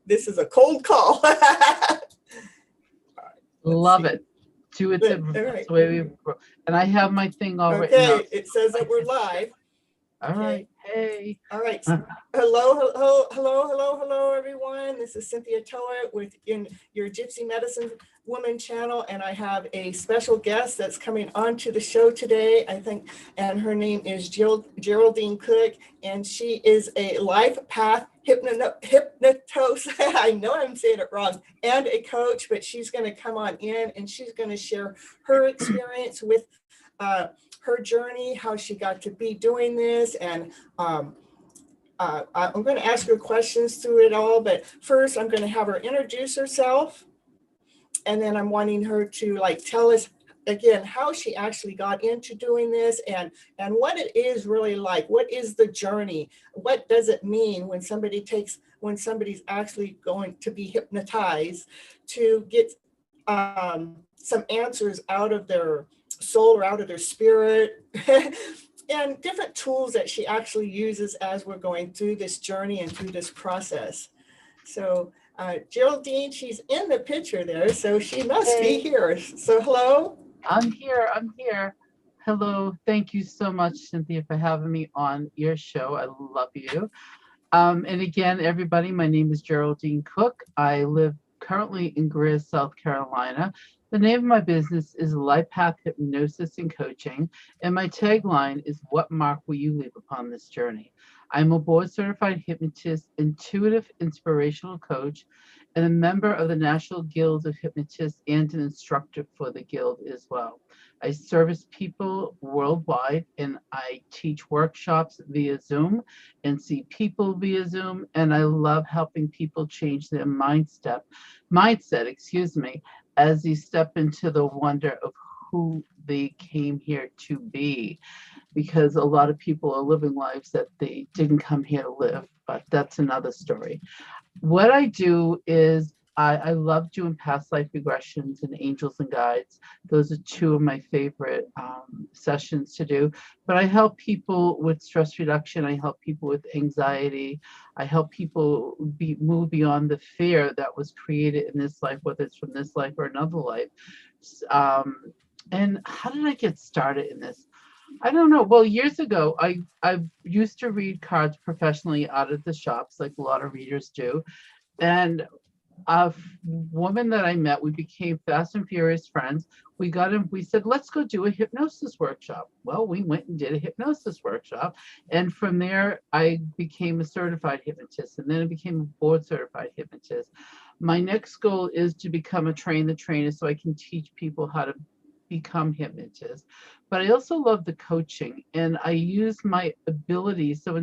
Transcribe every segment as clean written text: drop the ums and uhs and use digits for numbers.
this is a cold call. Love it. Intuitive. Right. And I have my thing all written Okay, up. it says that we're live. All right. Hey. All right. Hello, everyone. This is Cynthia Toet in your Gypsy Medicine Woman channel, and I have a special guest that's coming onto the show today, I think, and her name is Geraldine Cook, and she is a life path hypnosis. I know I'm saying it wrong, and a coach, but she's going to come on in and she's going to share her experience with her journey, how she got to be doing this, and I'm going to ask her questions through it all, but first I'm going to have her introduce herself, and then I'm wanting her to tell us again how she actually got into doing this and what it is really like. What is the journey? What does it mean when somebody's actually going to be hypnotized to get some answers out of their soul or out of their spirit, and different tools that she actually uses as we're going through this journey and through this process. So Geraldine, she's in the picture there, so she must be here. So hello. I'm here. Hello. Thank you so much, Cynthia, for having me on your show. I love you. And again, everybody, my name is Geraldine Cook. I live currently in Greer, South Carolina. The name of my business is Life Path Hypnosis and Coaching, and my tagline is, "What mark will you leave upon this journey?" I'm a board-certified hypnotist, intuitive inspirational coach, and a member of the National Guild of Hypnotists and an instructor for the Guild as well. I service people worldwide, and I teach workshops via Zoom and see people via Zoom, and I love helping people change their mindset, as they step into the wonder of who they came here to be, because a lot of people are living lives that they didn't come here to live, but that's another story. What I do is I love doing past life regressions and angels and guides. Those are two of my favorite sessions to do. But I help people with stress reduction. I help people with anxiety. I help people move beyond the fear that was created in this life, whether it's from this life or another life. And how did I get started in this? I don't know. Well, years ago, I used to read cards professionally out of the shops, like a lot of readers do. And a woman that I met, we became fast and furious friends. We said, let's go do a hypnosis workshop. Well, we went and did a hypnosis workshop. And from there, I became a certified hypnotist. And then I became a board certified hypnotist. My next goal is to become a trainer so I can teach people how to become hypnotists. But I also love the coaching, and I use my abilities. So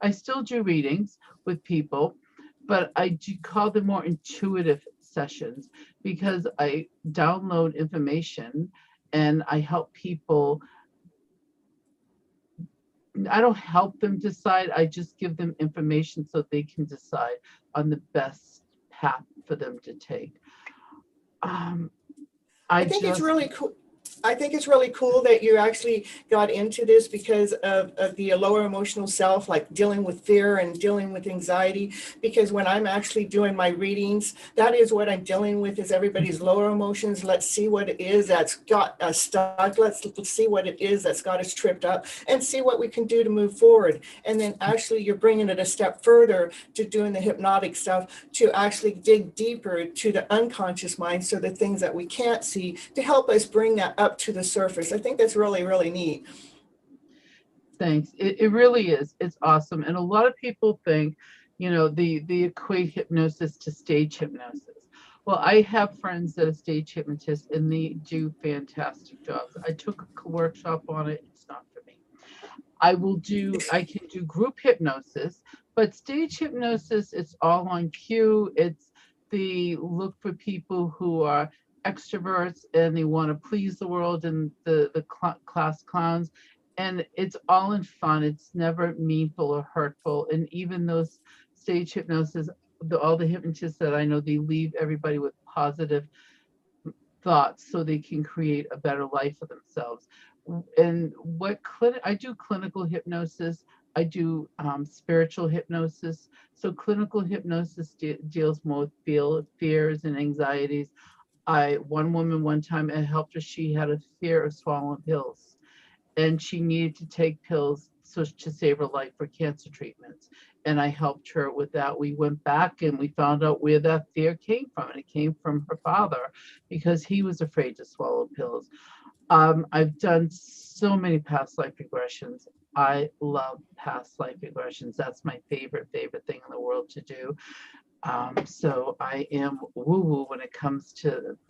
I still do readings with people, but I do call them more intuitive sessions, because I download information and I help people. I don't help them decide. I just give them information so they can decide on the best path for them to take. I think it's really cool. I think it's really cool that you actually got into this because of the lower emotional self, like dealing with fear and dealing with anxiety. Because when I'm actually doing my readings, that is what I'm dealing with, is everybody's lower emotions. Let's see what it is that's got us stuck. Let's see what it is that's got us tripped up, and see what we can do to move forward. And then actually you're bringing it a step further to doing the hypnotic stuff, to actually dig deeper to the unconscious mind, so the things that we can't see, to help us bring that up to the surface. I think that's really, really neat. Thanks. It really is. It's awesome. And a lot of people think, they equate hypnosis to stage hypnosis. Well, I have friends that are stage hypnotists, and they do fantastic jobs. I took a workshop on it. It's not for me. I can do group hypnosis, but stage hypnosis, it's all on cue. It's the look for people who are extroverts and they want to please the world and the class clowns, and it's all in fun. It's never meanful or hurtful. And even those stage hypnosis, all the hypnotists that I know, they leave everybody with positive thoughts so they can create a better life for themselves. And I do clinical hypnosis, I do spiritual hypnosis. So clinical hypnosis deals more with fears and anxieties. One woman one time, I helped her. She had a fear of swallowing pills, and she needed to take pills to save her life for cancer treatments. And I helped her with that. We went back and we found out where that fear came from. And it came from her father because he was afraid to swallow pills. I've done so many past life regressions. I love past life regressions. That's my favorite thing in the world to do. So I am woo-woo when it comes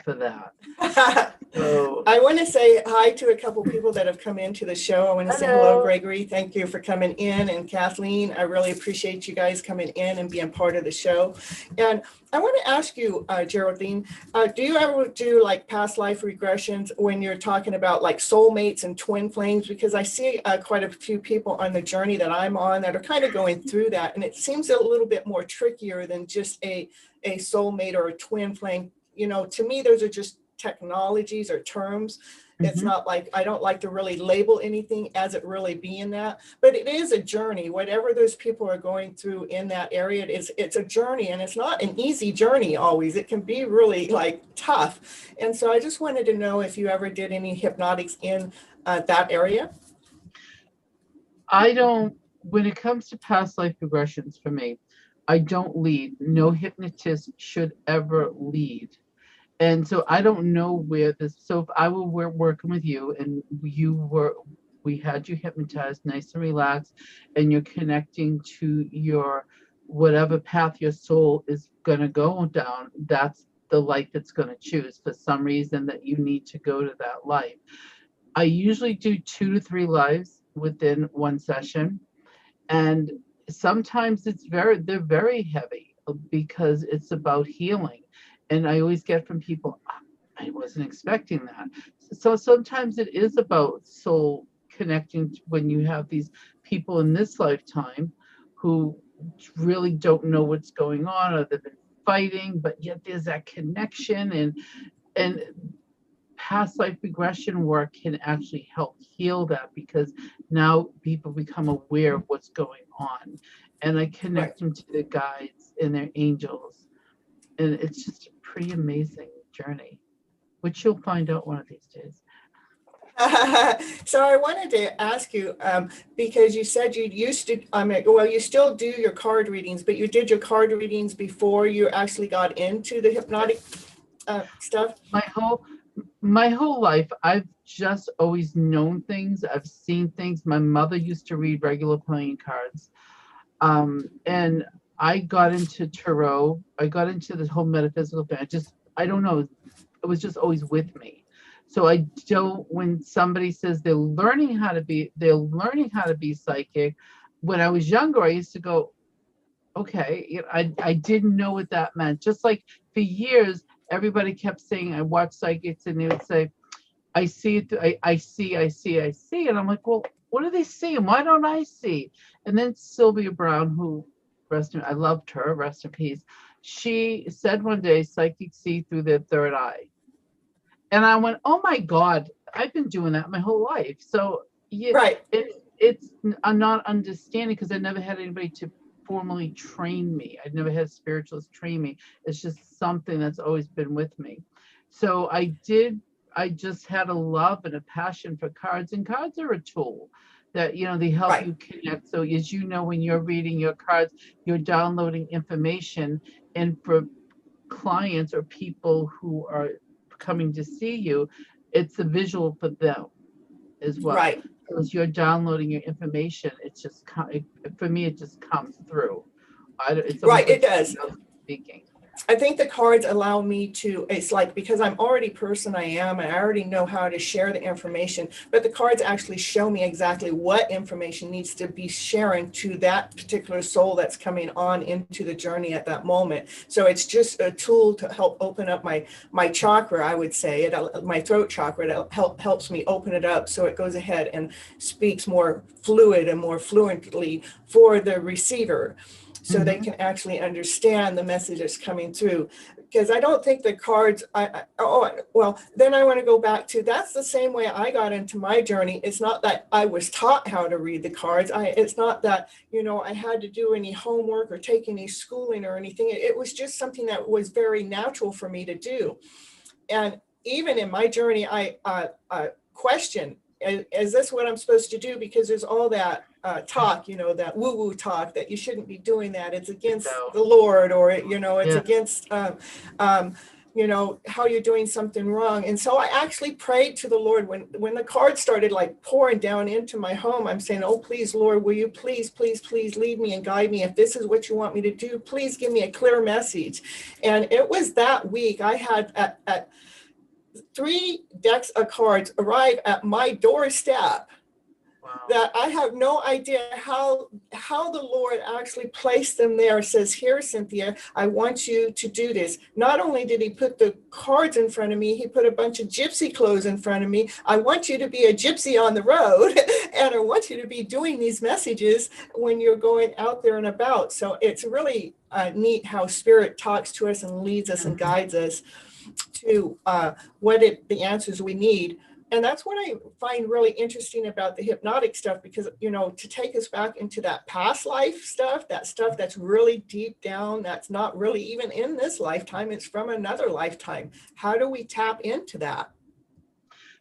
for that. So I want to say hi to a couple people that have come into the show. I want to say hello, Gregory. Thank you for coming in. And Kathleen, I really appreciate you guys coming in and being part of the show. And I want to ask you, Geraldine, do you ever do like past life regressions when you're talking about like soulmates and twin flames? Because I see quite a few people on the journey that I'm on that are kind of going through that. And it seems a little bit more trickier than just a soulmate or a twin flame. You know, to me, those are just technologies or terms. It's not like, I don't like to really label anything as it really being that, but it is a journey. Whatever those people are going through in that area, it's a journey, and it's not an easy journey always. It can be really like tough. And so I just wanted to know if you ever did any hypnotics in that area. I don't, when it comes to past life regressions for me, I don't lead. No hypnotist should ever lead. And so I don't know where this, so if I were working with you and we had you hypnotized, nice and relaxed, and you're connecting to your, whatever path your soul is going to go down, that's the life it's going to choose for some reason that you need to go to that life. I usually do 2 to 3 lives within one session. And sometimes they're very heavy because it's about healing. And I always get from people, I wasn't expecting that. So sometimes it is about soul connecting when you have these people in this lifetime who really don't know what's going on, or they've been fighting, but yet there's that connection, and past life regression work can actually help heal that, because now people become aware of what's going on, and I connect them to their guides and their angels. And it's just a pretty amazing journey, which you'll find out one of these days. So I wanted to ask you, because you said you used to, well, you still do your card readings, but you did your card readings before you actually got into the hypnotic stuff? My whole life, I've just always known things. I've seen things. My mother used to read regular playing cards. And I got into tarot. I got into this whole metaphysical thing. I don't know. It was just always with me. So I don't, when somebody says they're learning how to be psychic, when I was younger, I used to go, okay, I didn't know what that meant. Just like for years, everybody kept saying, I watch psychics, and they would say, I see it, I see. And I'm like, well, what do they see? And why don't I see? And then Sylvia Brown, who, I loved her, rest in peace. She said one day, psychics see through their third eye. And I went, oh my God, I've been doing that my whole life. So yeah, right. I'm not understanding, because I never had anybody to formally train me. I'd never had a spiritualist train me. It's just something that's always been with me. So I just had a love and a passion for cards, and cards are a tool that, they help you connect. So as you know, when you're reading your cards, you're downloading information, and for clients or people who are coming to see you, it's a visual for them as well. Right. As you're downloading your information, it's just, for me, it just comes through. It's right, it does. Speaking. I think the cards allow me to, it's like, because I'm already person I am, and I already know how to share the information, but the cards actually show me exactly what information needs to be sharing to that particular soul that's coming on into the journey at that moment. So it's just a tool to help open up my chakra, I would say, my throat chakra. It helps me open it up so it goes ahead and speaks more fluid and more fluently for the receiver, so they can actually understand the message that's coming through. because I don't think the cards, then I want to go back to, that's the same way I got into my journey. It's not that I was taught how to read the cards. It's not that, I had to do any homework or take any schooling or anything. It was just something that was very natural for me to do. And even in my journey, I question, is this what I'm supposed to do? Because there's all that talk, that woo-woo talk that you shouldn't be doing that. It's against the Lord, or, it's against, how you're doing something wrong. And so I actually prayed to the Lord when the cards started like pouring down into my home. I'm saying, oh, please, Lord, will you please, please, please lead me and guide me? If this is what you want me to do, please give me a clear message. And it was that week I had at 3 decks of cards arrive at my doorstep. Wow. That I have no idea how the Lord actually placed them there. Says, here, Cynthia, I want you to do this. Not only did he put the cards in front of me, he put a bunch of gypsy clothes in front of me. I want you to be a gypsy on the road, and I want you to be doing these messages when you're going out there and about. So it's really neat how Spirit talks to us and leads us and guides us to the answers we need. And that's what I find really interesting about the hypnotic stuff, because, to take us back into that past life stuff, that stuff that's really deep down, that's not really even in this lifetime, it's from another lifetime. How do we tap into that?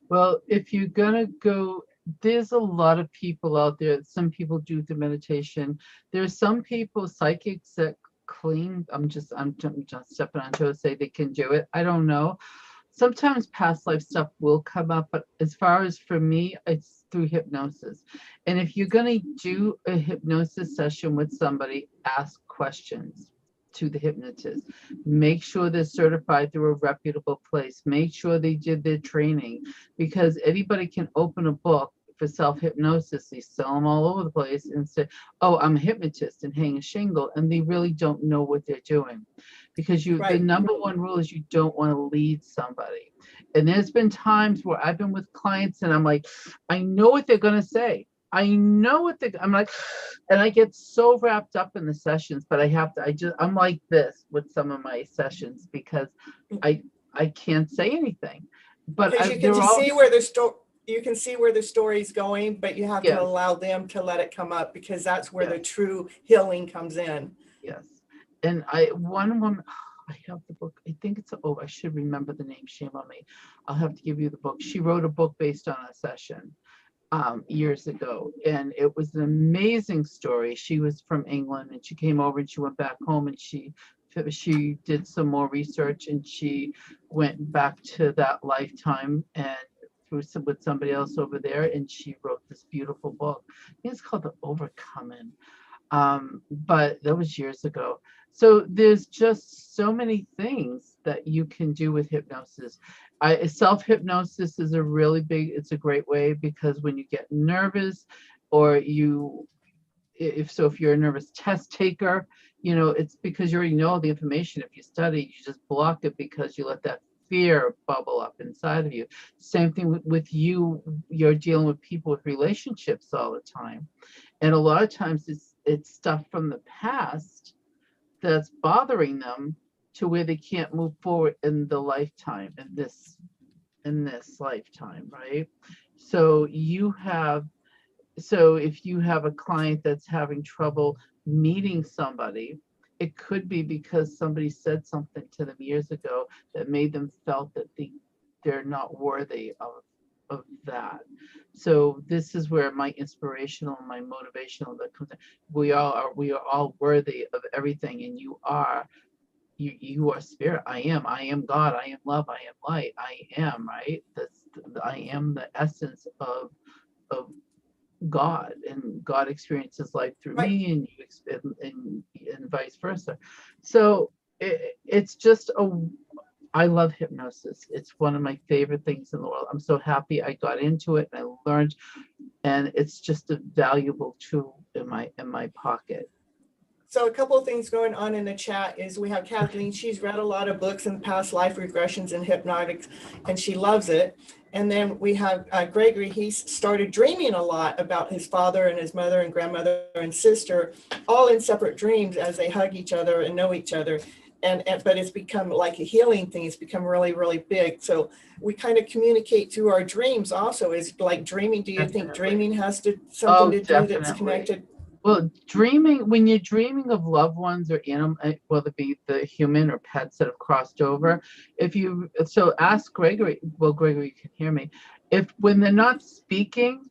Well, if you're going to go, there's a lot of people out there. Some people do the meditation. There's some people, psychics, that claim, I'm just stepping on toes, say they can do it. I don't know. Sometimes past life stuff will come up, but as far as for me, it's through hypnosis. And if you're going to do a hypnosis session with somebody, ask questions to the hypnotist. Make sure they're certified through a reputable place. Make sure they did their training, because anybody can open a book for self-hypnosis. They sell them all over the place and say, oh, I'm a hypnotist, and hang a shingle, and they really don't know what they're doing. Because the number one rule is you don't want to lead somebody. And there's been times where I've been with clients and I'm like, I know what they're going to say. I'm like, and I get so wrapped up in the sessions, but I'm like this with some of my sessions, because I can't say anything. But you can see where the story's going, but you have to allow them to let it come up, because that's where the true healing comes in. Yes. And one woman, I have the book. I think I should remember the name. Shame on me. I'll have to give you the book. She wrote a book based on a session years ago. And it was an amazing story. She was from England, and she came over and she went back home, and she did some more research, and she went back to that lifetime and with somebody else over there, and she wrote this beautiful book. I think it's called The Overcoming. But that was years ago. So there's just so many things that you can do with hypnosis. Self-hypnosis is it's a great way, because when you get nervous, or if you're a nervous test taker, it's because you already know the information. If you study, you just block it because you let that fear bubble up inside of you. Same thing with you're dealing with people with relationships all the time. And a lot of times it's stuff from the past that's bothering them, to where they can't move forward in the lifetime, in this lifetime, right? So if you have a client that's having trouble meeting somebody, it could be because somebody said something to them years ago that made them felt that they're not worthy of that. So this is where my inspirational and my motivational that comes in. We are all worthy of everything, and you are spirit. I am God. I am love. I am light. I am, right? I am the essence of God, and God experiences life through me, and you and vice versa. So it's just I love hypnosis. It's one of my favorite things in the world. I'm so happy I got into it and I learned, and it's just a valuable tool in my pocket. So a couple of things going on in the chat is we have Kathleen. She's read a lot of books in past life regressions and hypnotics, and she loves it. And then we have Gregory. He's started dreaming a lot about his father and his mother and grandmother and sister, all in separate dreams as they hug each other and know each other. but it's become like a healing thing. It's become really, really big. So we kind of communicate through our dreams also. Is like dreaming. Do you think dreaming has something to do that's connected? Well, dreaming, when you're dreaming of loved ones or animal, whether it be the human or pets that have crossed over, so ask Gregory, well, Gregory can hear me, when they're not speaking,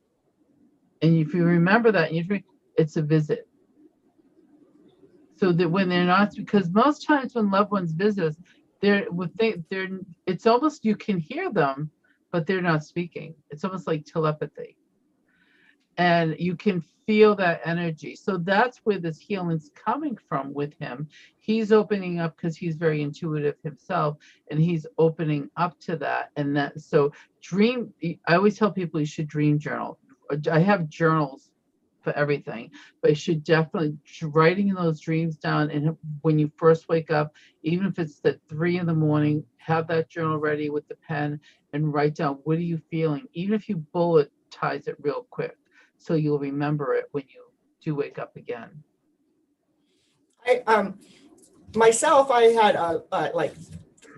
and if you remember that, it's a visit. So that when they're not, because most times when loved ones visit us, it's almost, you can hear them, but they're not speaking. It's almost like telepathy. And you can feel that energy. So that's where this healing's coming from with him. He's opening up because he's very intuitive himself, and he's opening up to that. And that, so I always tell people you should dream journal. I have journals for everything, but you should definitely writing those dreams down. And when you first wake up, even if it's at 3 a.m, have that journal ready with the pen and write down, what are you feeling? Even if you bullet ties it real quick, so you'll remember it when you do wake up again. Myself, I had like,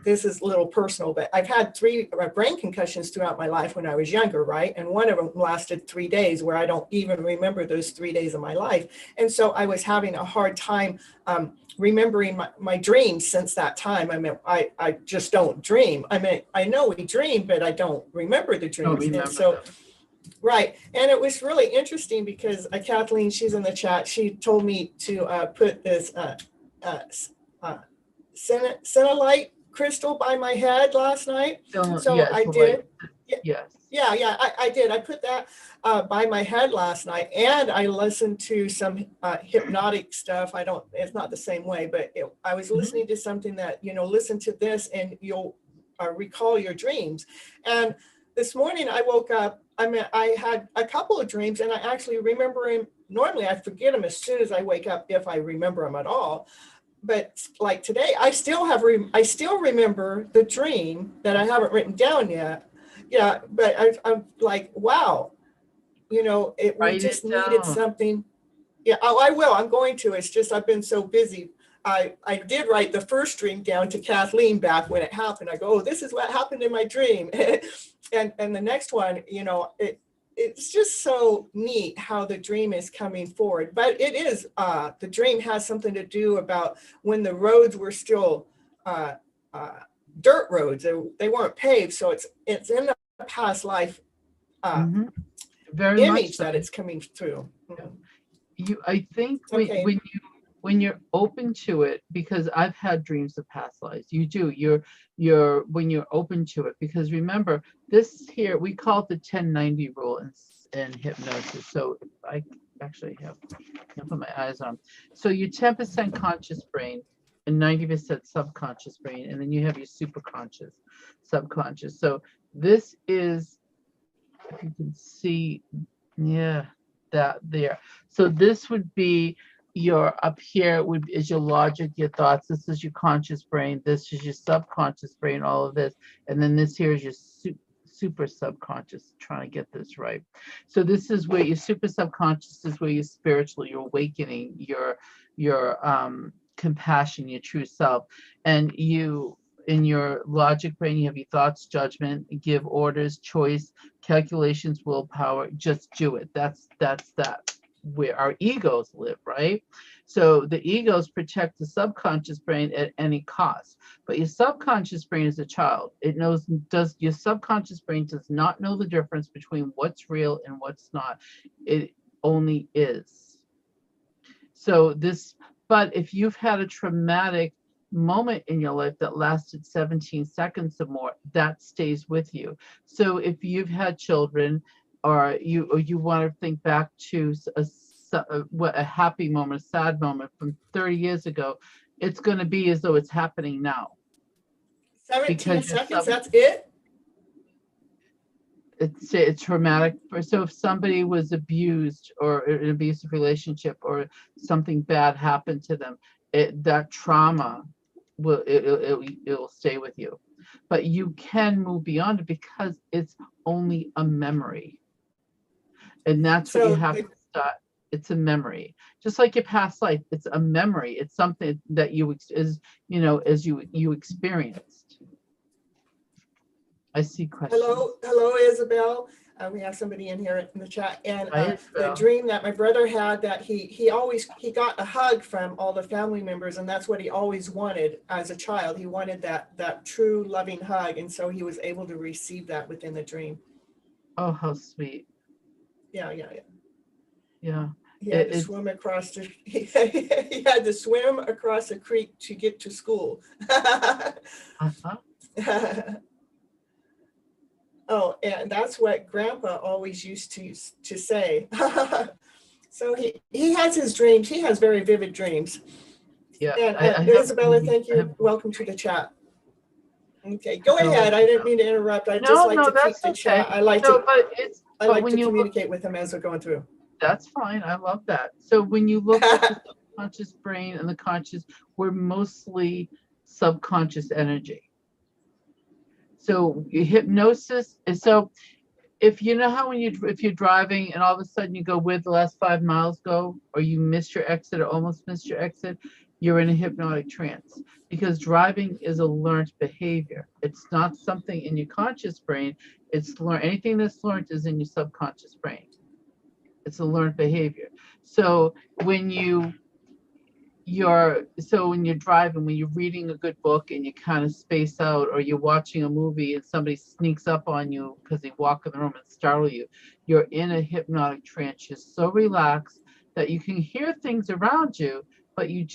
this is a little personal, but I've had 3 brain concussions throughout my life when I was younger, right? And one of them lasted 3 days, where I don't even remember those 3 days of my life. And so I was having a hard time remembering my dreams since that time. I mean, I just don't dream. I mean, I know we dream, but I don't remember the dreams. And so, right. And it was really interesting because Kathleen, she's in the chat, she told me to put this Cenolite crystal by my head last night. So yes, I did. Yes. Yeah, I did. I put that by my head last night, and I listened to some hypnotic stuff. It's not the same way, but I was listening to something that, listen to this and you'll recall your dreams. And this morning I woke up, I had a couple of dreams, and I actually remember them. Normally I forget them as soon as I wake up, if I remember them at all. But like today, I still remember the dream that I haven't written down yet. Yeah, but I'm like, wow, we just needed something. Yeah, I will. I'm going to. It's just I've been so busy. I did write the first dream down to Kathleen back when it happened. I go, oh, this is what happened in my dream. and the next one, it's just so neat how the dream is coming forward. But it is, the dream has something to do about when the roads were still dirt roads. They weren't paved. So it's in the past life Very image much so. that it's coming through. I think when you're open to it, because I've had dreams of past lives, you do, when you're open to it, because remember this here, we call it the 1090 rule in hypnosis. So I actually can't put my eyes on. So your 10% conscious brain and 90% subconscious brain, and then you have your superconscious, subconscious. So this is, if you can see, that there. So this would be your, up here is your logic, your thoughts. This is your conscious brain. This is your subconscious brain, all of this. And then this here is your super subconscious, trying to get this right. So this is where your super subconscious is where you're spiritual, your awakening, your compassion, your true self. And in your logic brain, you have your thoughts, judgment, give orders, choice, calculations, willpower, just do it. That's where our egos live, right? So the egos protect the subconscious brain at any cost. But your subconscious brain is a child. Your subconscious brain does not know the difference between what's real and what's not. It only is. So but if you've had a traumatic moment in your life that lasted 17 seconds or more, that stays with you. So if you've had children, or you want to think back to a happy moment, a sad moment from 30 years ago, it's going to be as though it's happening now. 17 seconds, that's it? It's traumatic. So if somebody was abused or in an abusive relationship or something bad happened to them, that trauma it'll stay with you. But you can move beyond it because it's only a memory. And that's what you have to start It's a memory, just like your past life. It's a memory. It's something that you as you experienced. I see questions. Hello, Isabel. We have somebody in here in the chat, and Hi, the Isabel. dream that my brother had, that he got a hug from all the family members, and that's what he always wanted as a child. He wanted that true loving hug, and so he was able to receive that within the dream. Oh, how sweet. Yeah. Yeah. He had to swim across the he had to swim across a creek to get to school. Uh-huh. Oh, and that's what Grandpa always used to say. So he has his dreams. He has very vivid dreams. Yeah. And Isabella, thank you. Welcome to the chat. Okay, go ahead. I didn't mean to interrupt. I just like to keep the chat. I like to communicate with him as we're going through. That's fine. I love that. So when you look at the subconscious brain and the conscious, we're mostly subconscious energy. So hypnosis is, so if you know how if you're driving and all of a sudden you go, where the last 5 miles go, or you missed your exit or almost missed your exit, you're in a hypnotic trance, because driving is a learned behavior. It's not something in your conscious brain. It's learned. Anything that's learned is in your subconscious brain. It's a learned behavior. So when you're driving, when you're reading a good book and you kind of space out, or you're watching a movie and somebody sneaks up on you because they walk in the room and startle you, you're in a hypnotic trance. You're so relaxed that you can hear things around you, but you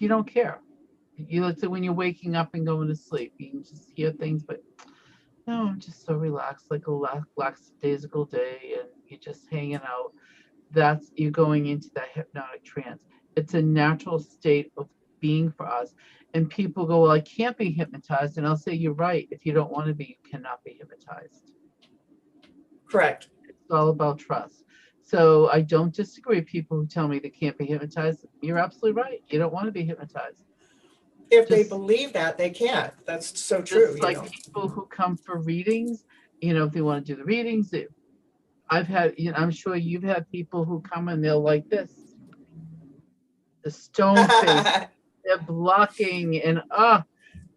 don't care. Let's say when you're waking up and going to sleep, you can just hear things, but no, I'm just so relaxed, like a lackadaisical day, and you're just hanging out. That's you going into that hypnotic trance. It's a natural state of being for us. And people go, well, I can't be hypnotized. And I'll say, you're right. If you don't want to be, you cannot be hypnotized. Correct. It's all about trust. So I don't disagree with people who tell me they can't be hypnotized. You're absolutely right. You don't want to be hypnotized. If they believe that, they can't. That's so true. Just like people who come for readings, if they want to do the readings, I've had, I'm sure you've had people who come and they're like this, the stone face, they're blocking, and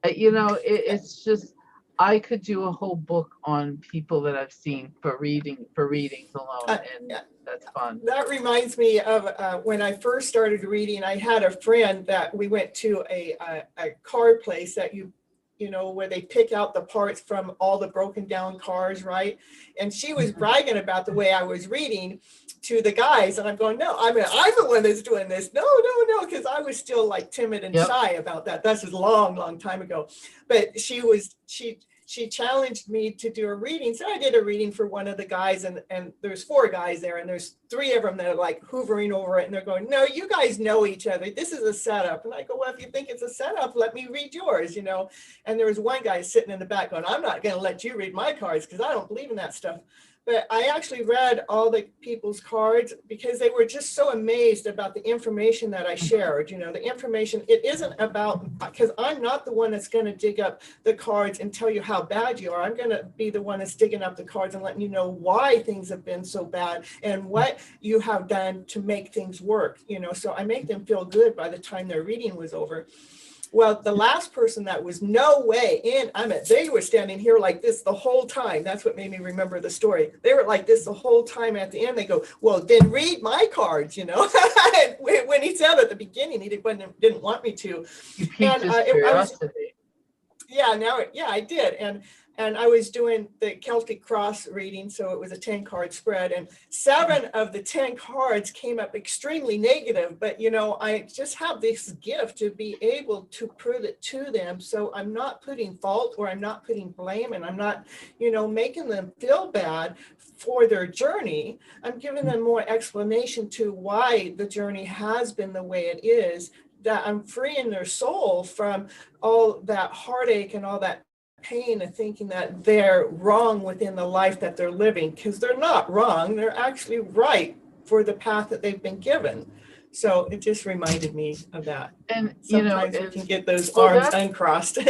it's just, I could do a whole book on people that I've seen for readings alone, and that's fun. That reminds me of when I first started reading. I had a friend that we went to a car place that where they pick out the parts from all the broken down cars, right? And she was bragging about the way I was reading to the guys, and I'm going, no, I'm the one that's doing this. No, because I was still like timid and shy about that. That's a long time ago. But she challenged me to do a reading. So I did a reading for one of the guys, and there's 4 guys there, and there's 3 of them that are like hoovering over it, and they're going, no, you guys know each other. This is a setup. And I go, well, if you think it's a setup, let me read yours, And there was one guy sitting in the back going, I'm not going to let you read my cards because I don't believe in that stuff. But I actually read all the people's cards because they were just so amazed about the information that I shared. The information, it isn't about, because I'm not the one that's going to dig up the cards and tell you how bad you are. I'm going to be the one that's digging up the cards and letting you know why things have been so bad and what you have done to make things work. So I make them feel good by the time their reading was over. Well, the last person that was no way in, they were standing here like this the whole time. That's what made me remember the story. They were like this the whole time. At the end, they go, well, then read my cards, When he said at the beginning, he didn't want me to. You piqued his curiosity. I did. And I was doing the Celtic Cross reading, so it was a 10-card spread, and 7 of the 10 cards came up extremely negative, but I just have this gift to be able to prove it to them, so I'm not putting fault or I'm not putting blame, and I'm not, making them feel bad for their journey. I'm giving them more explanation to why the journey has been the way it is, that I'm freeing their soul from all that heartache and all that pain of thinking that they're wrong within the life that they're living, because they're not wrong. They're actually right for the path that they've been given. So it just reminded me of that. And sometimes we can get those arms uncrossed.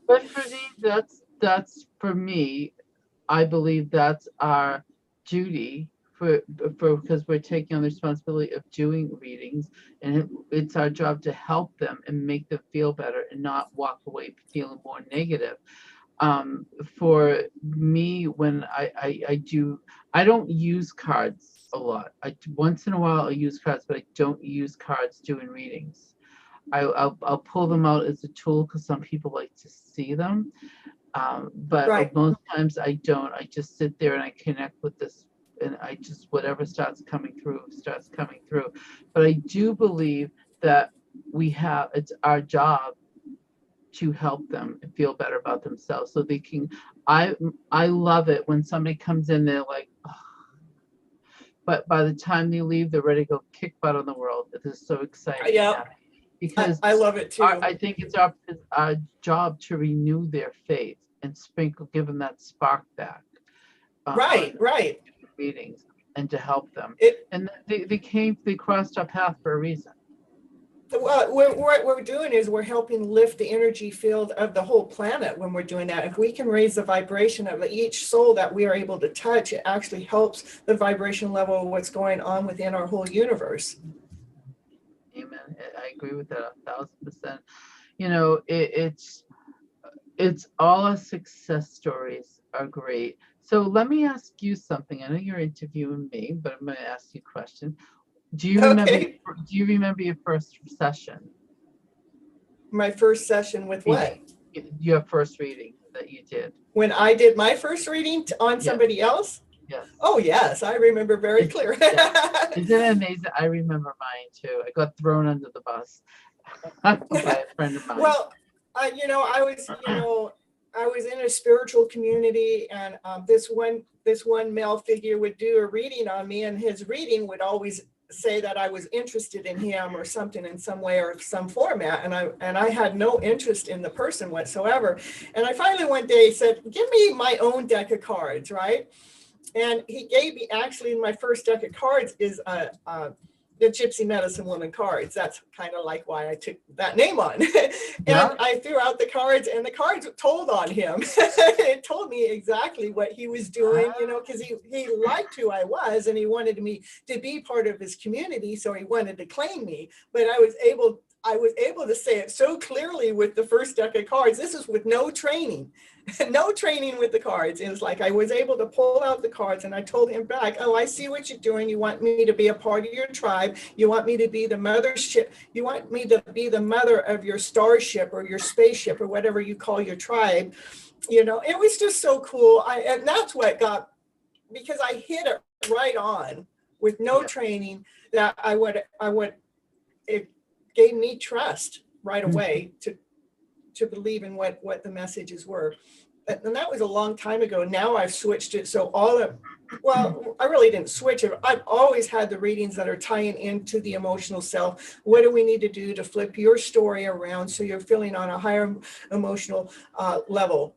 But for me, that's for me, I believe that's our duty because we're taking on the responsibility of doing readings, and it's our job to help them and make them feel better and not walk away feeling more negative. For me, when I don't use cards a lot. Once in a while I'll use cards, but I don't use cards doing readings. I'll pull them out as a tool because some people like to see them. But Right. most times I don't. I just sit there and I connect with this, and I just, whatever starts coming through. But I do believe that it's our job to help them feel better about themselves, so they can. I love it when somebody comes in, they're like, "Ugh," but by the time they leave, they're ready to go kick butt on the world. It is so exciting. Yeah, Because I love it too. I think it's our job to renew their faith and give them that spark back. Right. Readings, and to help them. It And they crossed our path for a reason. Well, what we're doing is we're helping lift the energy field of the whole planet when we're doing that. If we can raise the vibration of each soul that we are able to touch, it actually helps the vibration level of what's going on within our whole universe. Amen. I agree with that 1,000%. You know, it's all our success stories are great. So let me ask you something. I know you're interviewing me, but I'm going to ask you a question. Do you remember your first session? My first session with what? Your first reading that you did. When I did my first reading on somebody else? Yes. Oh, yes. I remember very clear. Isn't it amazing? I remember mine too. I got thrown under the bus by a friend of mine. Well, I was in a spiritual community, and this one male figure would do a reading on me, and his reading would always say that I was interested in him or something in some way or some format, and I had no interest in the person whatsoever. And I finally one day said, "Give me my own deck of cards," right? And he gave me, actually, my first deck of cards is the Gypsy Medicine Woman cards. That's kind of like why I took that name on. And I threw out the cards, and the cards told on him. It told me exactly what he was doing, because he liked who I was, and he wanted me to be part of his community. So he wanted to claim me, but I was able to say it so clearly with the first deck of cards. This is with no training. No training with the cards. It was like I was able to pull out the cards, and I told him back, "Oh, I see what you're doing. You want me to be a part of your tribe. You want me to be the mothership. You want me to be the mother of your starship or your spaceship or whatever you call your tribe." It was just so cool. And that's what because I hit it right on with no training, that it gave me trust right away to believe in what the messages were. And that was a long time ago. Now I've switched it. So I really didn't switch it. I've always had the readings that are tying into the emotional self. What do we need to do to flip your story around so you're feeling on a higher emotional level?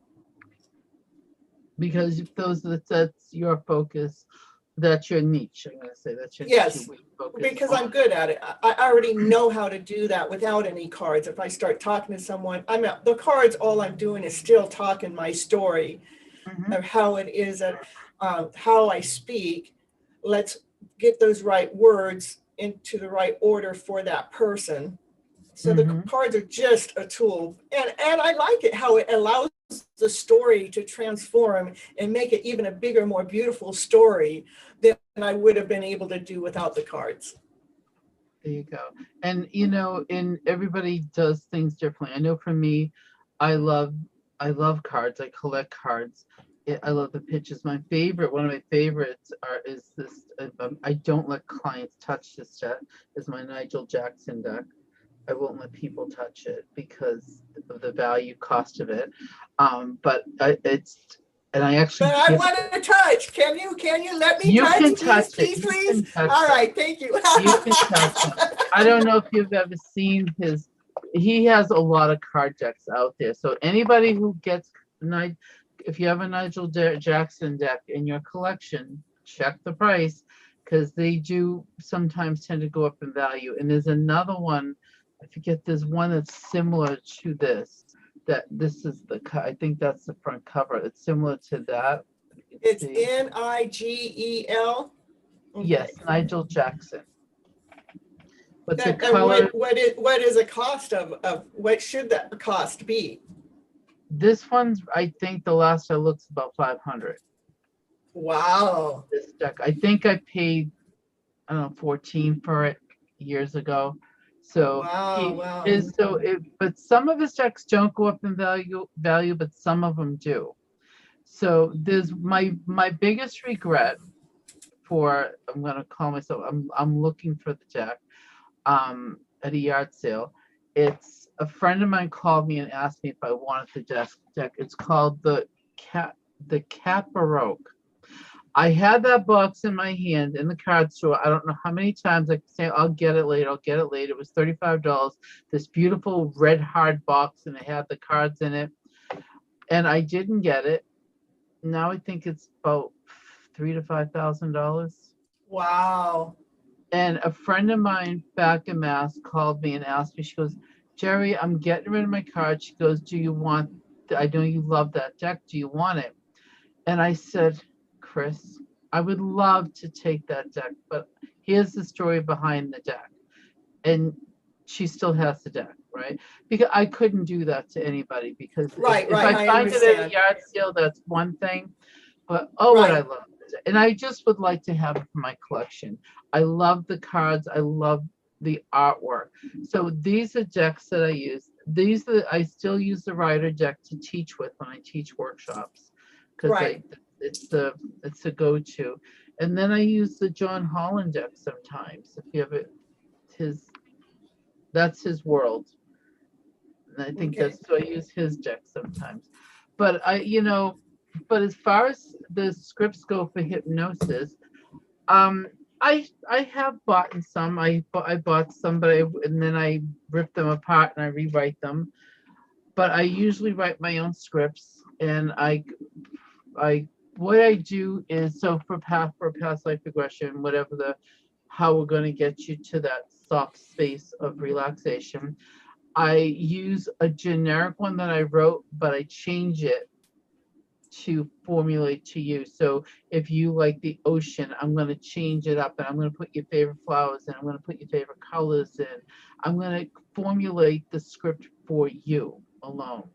Because that's your focus. That's your niche. I'm going to say that's your niche. Focus because I'm good at it. I already know how to do that without any cards. If I start talking to someone, the cards, all I'm doing is still talking my story of how it is that how I speak. Let's get those right words into the right order for that person. So the cards are just a tool. And I like it how it allows the story to transform and make it even a bigger, more beautiful story than I would have been able to do without the cards. There you go. And and everybody does things differently. I know for me, I love cards. I collect cards. I love the pictures. One of my favorites is this. I don't let clients touch this deck. Is my Nigel Jackson deck. I won't let people touch it because of the value cost of it. But I actually. But I want to touch. Can you let me touch? You can touch it. Please. All right, thank you. You can touch it. I don't know if you've ever seen his. He has a lot of card decks out there. So anybody who gets if you have a Nigel Jackson deck in your collection, check the price, because they do sometimes tend to go up in value. And there's another one. I forget, there's one that's similar to this. This is I think that's the front cover. It's similar to that. It's Nigel. Yes, Nigel Jackson. What's the And color? what is the cost of what should that cost be? This one's, I think the last I looked is about 500. Wow. This deck. I think I paid, I don't know, 14 for it years ago. So Wow. but some of his decks don't go up in value, but some of them do. So there's my biggest regret for, I'm gonna call myself, I'm looking for the deck at a yard sale. It's a friend of mine called me and asked me if I wanted the deck. It's called the Cat Baroque. I had that box in my hand in the card store. I don't know how many times I could say, I'll get it later. It was $35. This beautiful red hard box, and it had the cards in it. And I didn't get it. Now I think it's about $3,000 to $5,000. Wow. And a friend of mine back in Mass called me and asked me, she goes, Jerry, I'm getting rid of my card. She goes, do you want, I know you love that deck. Do you want it? And I said, Chris, I would love to take that deck, but here's the story behind the deck. And she still has the deck, right? Because I couldn't do that to anybody, because if I find it at a yard sale, that's one thing. But what I love it. And I just would like to have it for my collection. I love the cards. I love the artwork. So these are decks that I use. I still use the Rider deck to teach with when I teach workshops, because it's the go-to. And then I use the John Holland deck sometimes. If you have it, that's his world. And I think so I use his deck sometimes. But but as far as the scripts go for hypnosis, I have bought some. I bought some, and then I rip them apart and I rewrite them. But I usually write my own scripts, and what I do is, so for past life regression, how we're going to get you to that soft space of relaxation, I use a generic one that I wrote, but I change it to formulate to you. So if you like the ocean, I'm going to change it up, and I'm going to put your favorite flowers in. I'm going to put your favorite colors in. I'm going to formulate the script for you alone.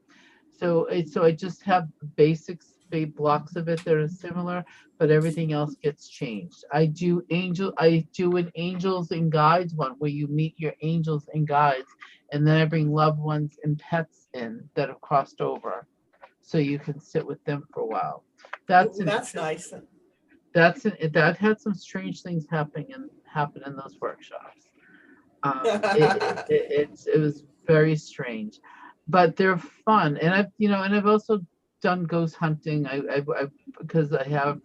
So I just have basics, blocks of it that are similar, but everything else gets changed. I do an angels and guides one, where you meet your angels and guides, and then I bring loved ones and pets in that have crossed over, so you can sit with them for a while. That's nice. That had some strange things happen in those workshops. It was very strange, but they're fun. And I've also done ghost hunting. Because I have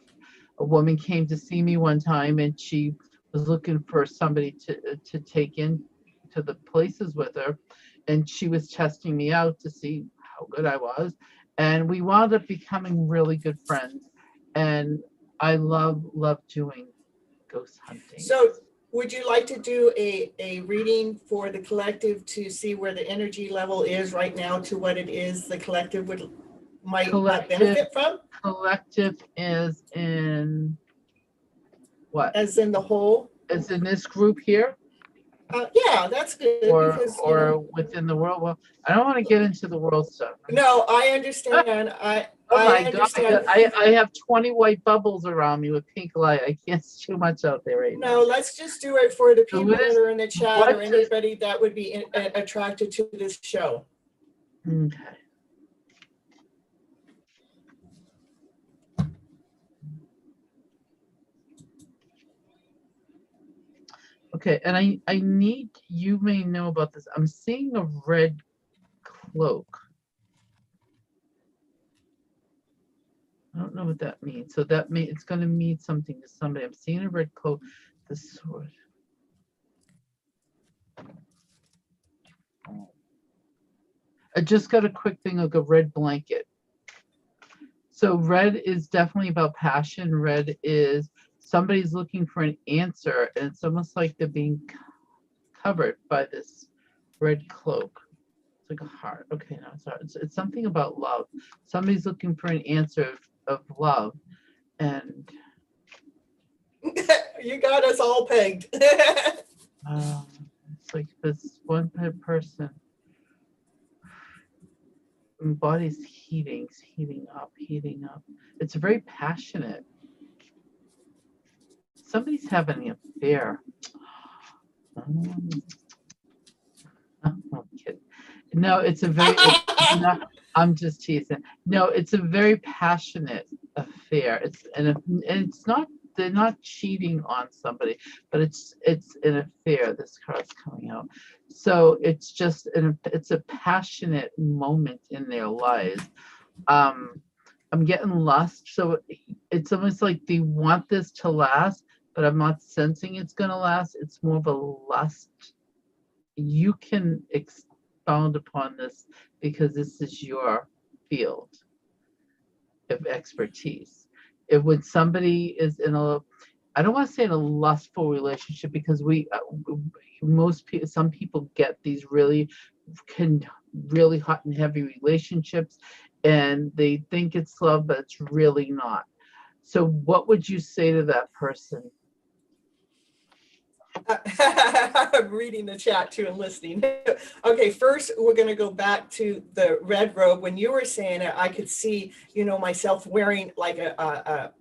a woman came to see me one time, and she was looking for somebody to take in to the places with her, and she was testing me out to see how good I was, and we wound up becoming really good friends. And I love doing ghost hunting. So would you like to do a reading for the collective to see where the energy level is right now to what it is the collective might benefit from? Collective is in what? As in the whole? As in this group here? Yeah, that's good. Or within the world. Well, I don't want to get into the world stuff. No, I understand. I understand. I have 20 white bubbles around me with pink light. I can't see too much out there right now. No, let's just do it for the people that are in the chat, or anybody that would be attracted to this show. Okay. Okay, and I need, you may know about this. I'm seeing a red cloak. I don't know what that means. So it's going to mean something to somebody. I'm seeing a red cloak. The sword. I just got a quick thing like a red blanket. So red is definitely about passion. Red is somebody's looking for an answer, and it's almost like they're being covered by this red cloak. It's like a heart. Okay, no, sorry. It's something about love. Somebody's looking for an answer of love, and You got us all pegged. It's like this one person, body's heating up, heating up. It's very passionate. Somebody's having an affair. I'm kidding. No, it's a very, I'm just teasing. No, it's a very passionate affair. And it's not, they're not cheating on somebody, but it's an affair. This card's coming out. So it's just, it's a passionate moment in their lives. I'm getting lust. So it's almost like they want this to last, but I'm not sensing it's going to last. It's more of a lust. You can expound upon this because this is your field of expertise. If when somebody is in a, I don't want to say in a lustful relationship, because some people get these really hot and heavy relationships and they think it's love, but it's really not. So what would you say to that person? I'm reading the chat too and listening. Okay, first we're going to go back to the red robe. When you were saying it, I could see, myself wearing like the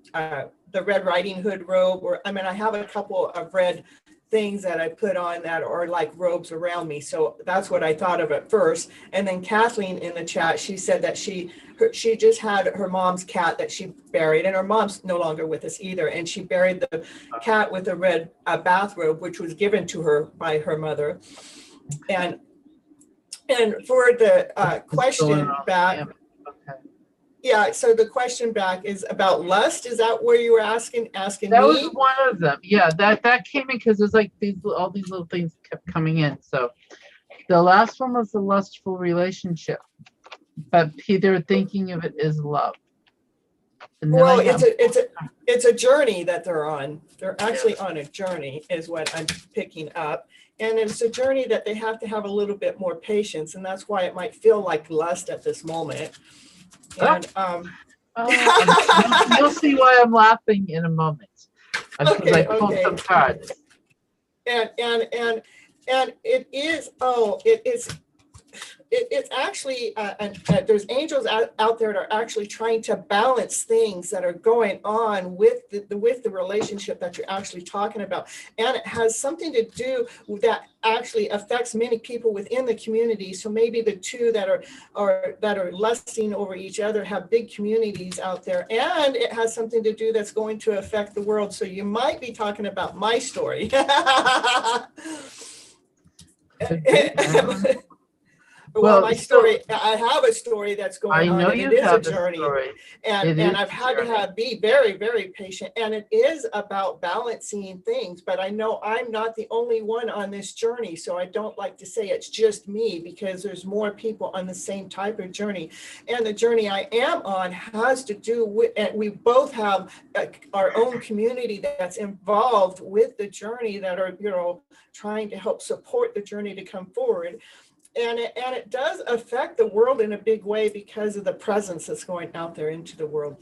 Red Riding Hood robe, or I have a couple of red things that I put on that are like robes around me. So that's what I thought of at first. And then Kathleen in the chat, she said that she just had her mom's cat that she buried, and her mom's no longer with us either. And she buried the cat with a red bathrobe, which was given to her by her mother. And for the question back, yeah, so the question back is about lust. Is that where you were asking that me? That was one of them. Yeah, that came in because it's like all these little things kept coming in. So the last one was the lustful relationship, but they're thinking of it as love. And well, it's a journey that they're on. They're actually on a journey, is what I'm picking up. And it's a journey that they have to have a little bit more patience, and that's why it might feel like lust at this moment. And you'll see why I'm laughing in a moment. Because I pulled some cards. And it is, it's actually, there's angels out there that are actually trying to balance things that are going on with the relationship that you're actually talking about. And it has something to do with that actually affects many people within the community. So maybe the two that are lusting over each other have big communities out there, and it has something to do that's going to affect the world. So you might be talking about my story. Well, my story, I have a story that's going on, and it is a journey. And I've had to be very, very patient. And it is about balancing things. But I know I'm not the only one on this journey. So I don't like to say it's just me, because there's more people on the same type of journey. And the journey I am on has to do with, and we both have our own community that's involved with the journey, that are, trying to help support the journey to come forward. And it does affect the world in a big way because of the presence that's going out there into the world.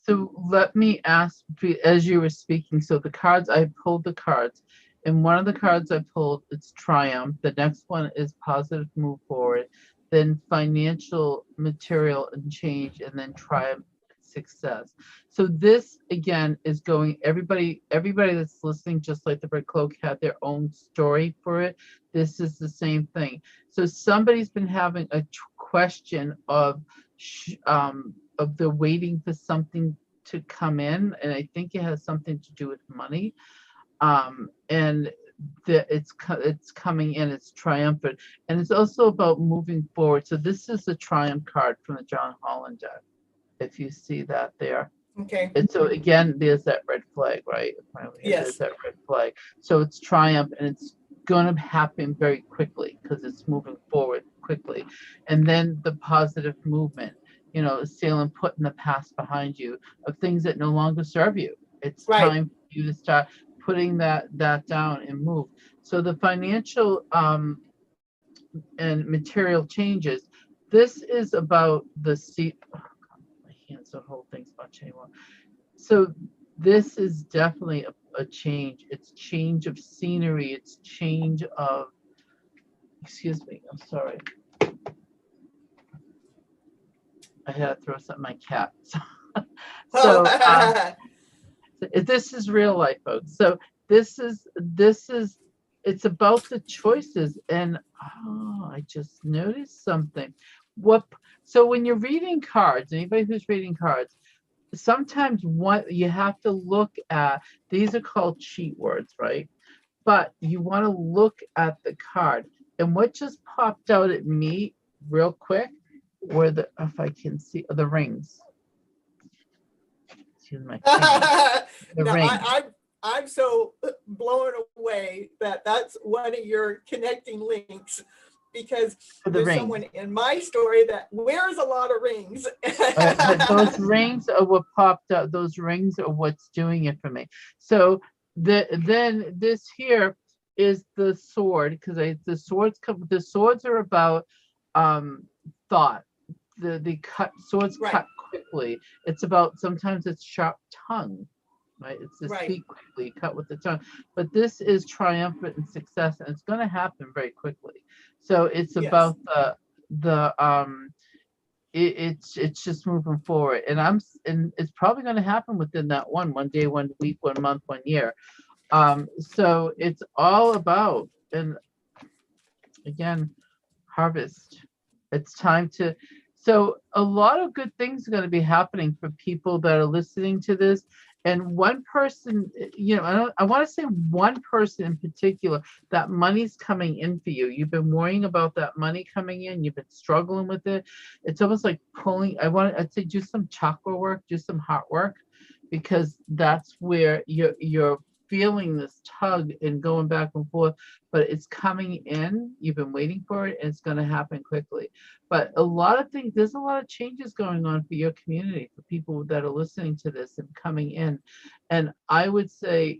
So let me ask, as you were speaking, so the cards, I pulled the cards, and one of the cards I pulled, it's triumph. The next one is positive move forward, then financial, material, and change, and then triumph, success. So this again is going, everybody that's listening, just like the Red Cloak had their own story for it. This is the same thing. So somebody's been having a question of they're waiting for something to come in, and I think it has something to do with money. And it's coming in, it's triumphant, and it's also about moving forward. So this is the triumph card from the John Holland deck, if you see that there. Okay. And so again, there's that red flag, right? Yes. There's that red flag. So it's triumph, and it's going to happen very quickly because it's moving forward quickly. And then the positive movement, sailing, putting the past behind you of things that no longer serve you. It's time for you to start putting that down and move. So the financial and material changes. This is about the my hands don't hold things much anymore. So this is definitely a change. It's change of scenery. It's change of, excuse me, I'm sorry. I had to throw something at my cat. So this is real life, folks. So this is, it's about the choices. And I just noticed something. So when you're reading cards, anybody who's reading cards, sometimes what you have to look at, these are called cheat words, right? But you want to look at the card. And what just popped out at me real quick were the, if I can see, the rings. Excuse my camera. The no, rings. I'm so blown away that that's one of your connecting links, because there's rings. Someone in my story that wears a lot of rings. But those rings are what popped up. Those rings are what's doing it for me. So then this here is the sword, because the swords are about thought. The swords Right. cut quickly. It's about, sometimes it's sharp tongue, right? It's to Right. speak quickly, cut with the tongue. But this is triumphant and success, and it's going to happen very quickly. So it's about it's just moving forward, and it's probably going to happen within that one day, 1 week, 1 month, 1 year. So it's all about, and again, harvest. It's time to, so a lot of good things are going to be happening for people that are listening to this. And one person, I want to say one person in particular, that money's coming in for you. You've been worrying about that money coming in. You've been struggling with it. It's almost like pulling. I'd say do some chakra work, do some heart work, because that's where you're feeling this tug and going back and forth, but it's coming in. You've been waiting for it, and it's going to happen quickly. But a lot of things, there's a lot of changes going on for your community, for people that are listening to this and coming in. And I would say,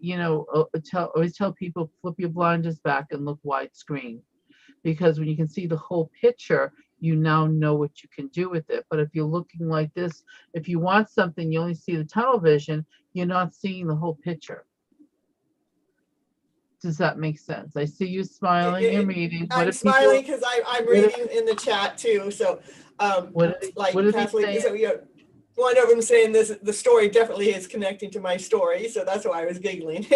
always tell people, flip your blinders back and look widescreen, because when you can see the whole picture, you now know what you can do with it. But if you're looking like this, if you want something, you only see the tunnel vision, you're not seeing the whole picture. Does that make sense? I see you smiling and reading. I'm smiling because I'm reading in the chat too. So, what are Kathleen, so one of them saying the story definitely is connecting to my story, so that's why I was giggling.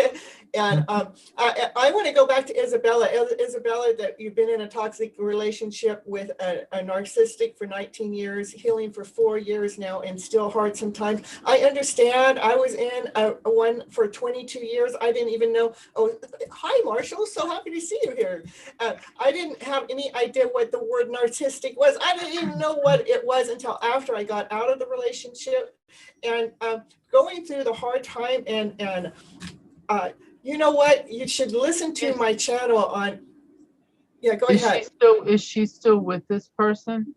And I want to go back to Isabella. Isabella, that you've been in a toxic relationship with a narcissistic for 19 years, healing for 4 years now, and still hard sometimes. I understand. I was in one for 22 years. I didn't even know. Oh, hi, Marshall. So happy to see you here. I didn't have any idea what the word narcissistic was. I didn't even know what it was until after I got out of the relationship. And going through the hard time, and you know what? You should listen to my channel on. Yeah, go ahead. Is she still with this person?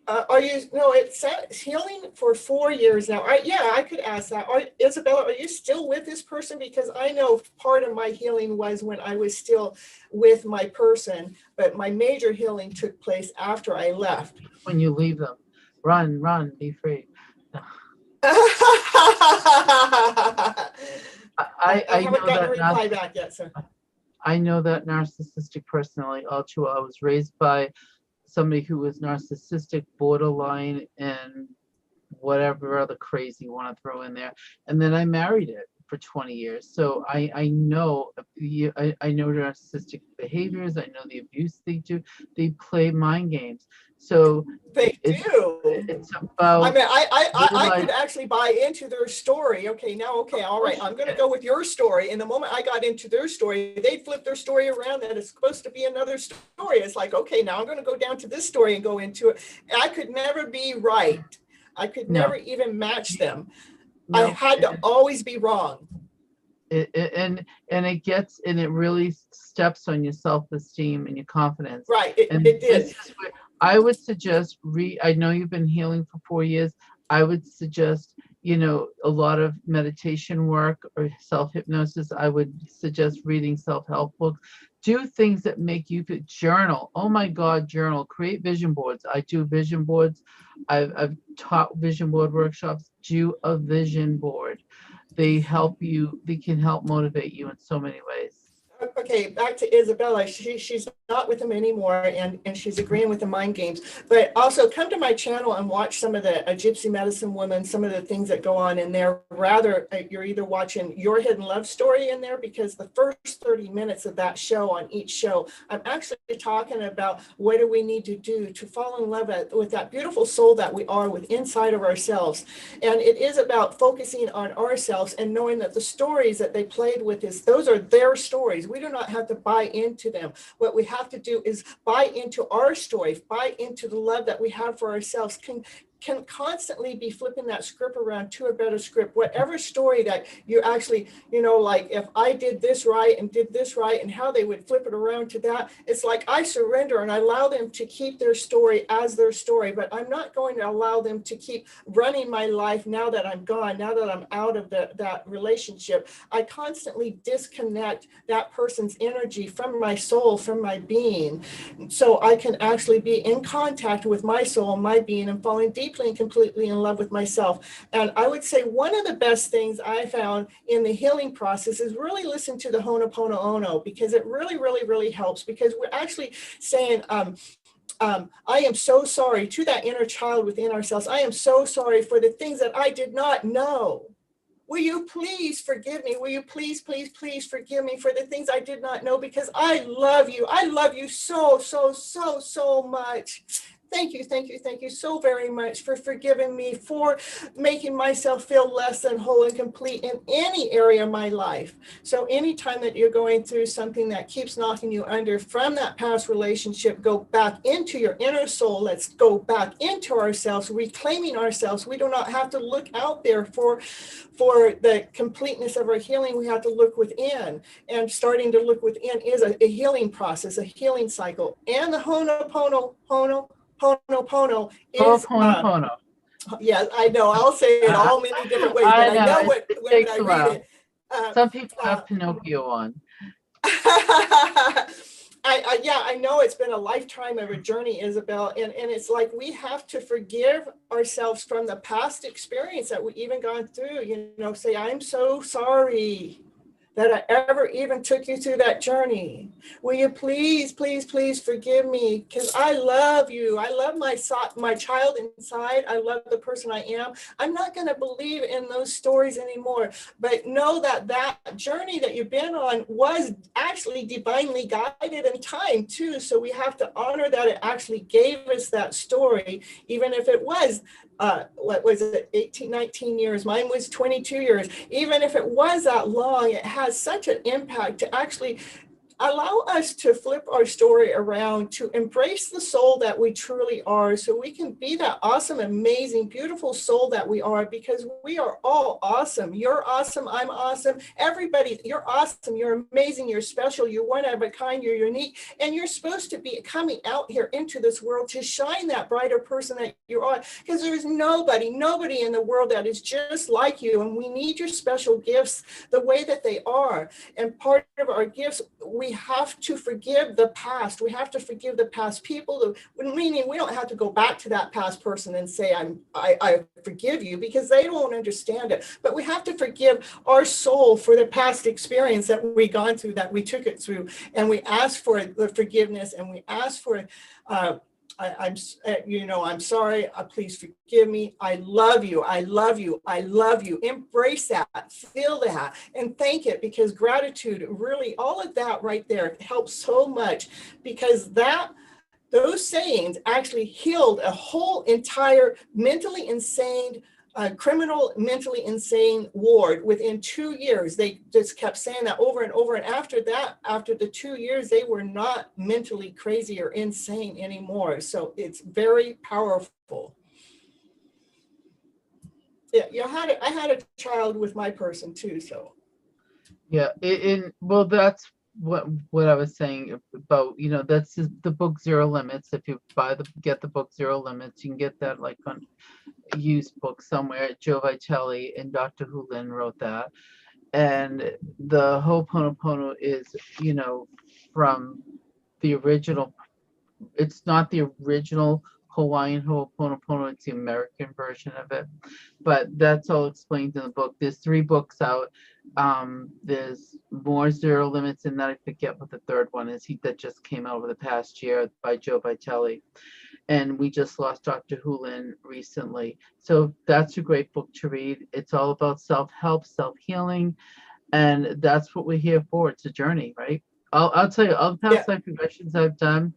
Are you? No, it's healing for 4 years now. I could ask that. Isabella, are you still with this person? Because I know part of my healing was when I was still with my person, but my major healing took place after I left. When you leave them, run, be free. I haven't gotten a reply back yet, so. I know that narcissistic personality all too well. I was raised by somebody who was narcissistic, borderline, and whatever other crazy you want to throw in there. And then I married it for 20 years. So I know narcissistic behaviors. I know the abuse they do. They play mind games. So they do. It's about. I mean, I could actually buy into their story. Okay, all right. I'm going to go with your story. And the moment I got into their story, they flipped their story around that it's supposed to be another story. It's like, okay, now I'm going to go down to this story and go into it. I could never be right. I could never even match them. I had to always be wrong. And it really steps on your self-esteem and your confidence. Right, it did. I would suggest I know you've been healing for 4 years. I would suggest, a lot of meditation work or self-hypnosis. I would suggest reading self-help books. Do things that make you journal. Oh my God, journal. Create vision boards. I do vision boards. I've taught vision board workshops. Do a vision board. they help you, they can help motivate you in so many ways. Okay, back to Isabella. She's not with him anymore, and she's agreeing with the mind games. But also come to my channel and watch some of the Gypsy medicine woman, some of the things that go on in there. Rather, you're either watching Your Hidden Love Story in there, because the first 30 minutes of that show, on each show, I'm actually talking about what do we need to do to fall in love with that beautiful soul that we are with inside of ourselves. And it is about focusing on ourselves and knowing that the stories that they played with those are their stories. We do not have to buy into them. What we have to do is buy into our story, buy into the love that we have for ourselves, can constantly be flipping that script around to a better script. Whatever story that you actually, like if I did this right and did this right, and how they would flip it around to that, it's like I surrender and I allow them to keep their story as their story, but I'm not going to allow them to keep running my life now that I'm gone, now that I'm out of that relationship. I constantly disconnect that person's energy from my soul, from my being, so I can actually be in contact with my soul, my being, and falling deeply and completely in love with myself. And I would say one of the best things I found in the healing process is really listen to the Ho'oponopono, because it really, really, really helps, because we're actually saying, I am so sorry to that inner child within ourselves. I am so sorry for the things that I did not know. Will you please forgive me? Will you please, please, please forgive me for the things I did not know, because I love you. I love you so, so, so, so much. Thank you, thank you, thank you so very much for forgiving me, for making myself feel less than whole and complete in any area of my life. So anytime that you're going through something that keeps knocking you under from that past relationship, go back into your inner soul. Let's go back into ourselves, reclaiming ourselves. We do not have to look out there for the completeness of our healing. We have to look within, and starting to look within is a healing process, a healing cycle. And the Ho'oponopono is Ho'oponopono. yeah, I know, I'll say it all many different ways, but I know it when takes I a read while. it. Some people have Pinocchio on. I know it's been a lifetime of a journey, Isabel, and it's like we have to forgive ourselves from the past experience that we even gone through. Say, I'm so sorry that I ever even took you through that journey. Will you please, please, please forgive me? Because I love you. I love my child inside. I love the person I am. I'm not going to believe in those stories anymore. But know that that journey that you've been on was actually divinely guided in time too. So we have to honor that it actually gave us that story, even if it was what was it, 18, 19 years. Mine was 22 years. Even if it was that long, it has such an impact to actually allow us to flip our story around, to embrace the soul that we truly are, so we can be that awesome, amazing, beautiful soul that we are, because we are all awesome. You're awesome. I'm awesome. Everybody, you're awesome. You're amazing. You're special. You're one of a kind. You're unique. And you're supposed to be coming out here into this world to shine that brighter person that you are, because there's nobody in the world that is just like you. And we need your special gifts the way that they are. And part of our gifts, we have to forgive the past. We have to forgive the past people, meaning we don't have to go back to that past person and say, I forgive you, because they don't understand it. But we have to forgive our soul for the past experience that we gone through, that we took it through. And we ask for the forgiveness, and we ask for I'm sorry. Please forgive me. I love you. I love you. I love you. Embrace that. Feel that, and thank it, because gratitude, really, all of that right there helps so much, because those sayings actually healed a whole entire mentally insane criminal, mentally insane ward within 2 years. They just kept saying that over and over. And after that, after the 2 years, they were not mentally crazy or insane anymore. So it's very powerful. Yeah, I had a child with my person too. So yeah, well, that's what I was saying about, that's the book Zero Limits. If you get the book Zero Limits, you can get that like on used book somewhere. Joe Vitale and Dr. Hulin wrote that. And the Ho'oponopono is, from the original. It's not the original Hawaiian Ho'oponopono. It's the American version of it, but that's all explained in the book. There's 3 books out. There's more Zero Limits, and then I forget what the third one is. That just came out over the past year by Joe Vitale. And we just lost Dr. Hulin recently. So that's a great book to read. It's all about self-help, self-healing, and that's what we're here for. It's a journey, right? I'll tell you, all the past life regressions I've done,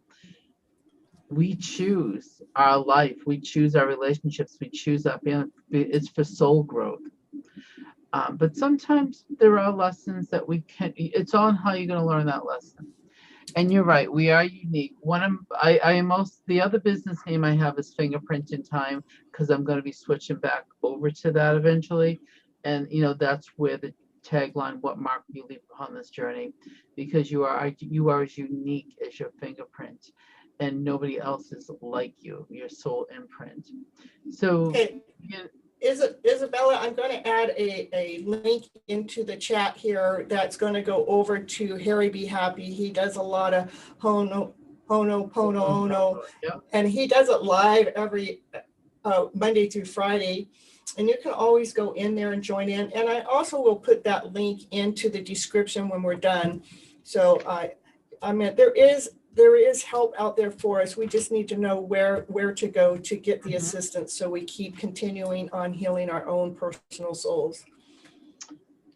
we choose our life, we choose our relationships, we choose our family. It's for soul growth. But sometimes there are lessons that we can't. It's on how you're going to learn that lesson. And you're right, we are unique. The other business name I have is Fingerprint in Time, because I'm going to be switching back over to that eventually. And that's where the tagline, what mark will you leave upon this journey? Because you are as unique as your fingerprint, and nobody else is like you, your soul imprint. So okay. Isabella, I'm going to add a link into the chat here that's going to go over to Harry Be Happy. He does a lot of Ho'oponopono, and he does it live every Monday through Friday. And you can always go in there and join in. And I also will put that link into the description when we're done. So I mean, there is help out there for us. We just need to know where to go to get the assistance, so we keep continuing on healing our own personal souls.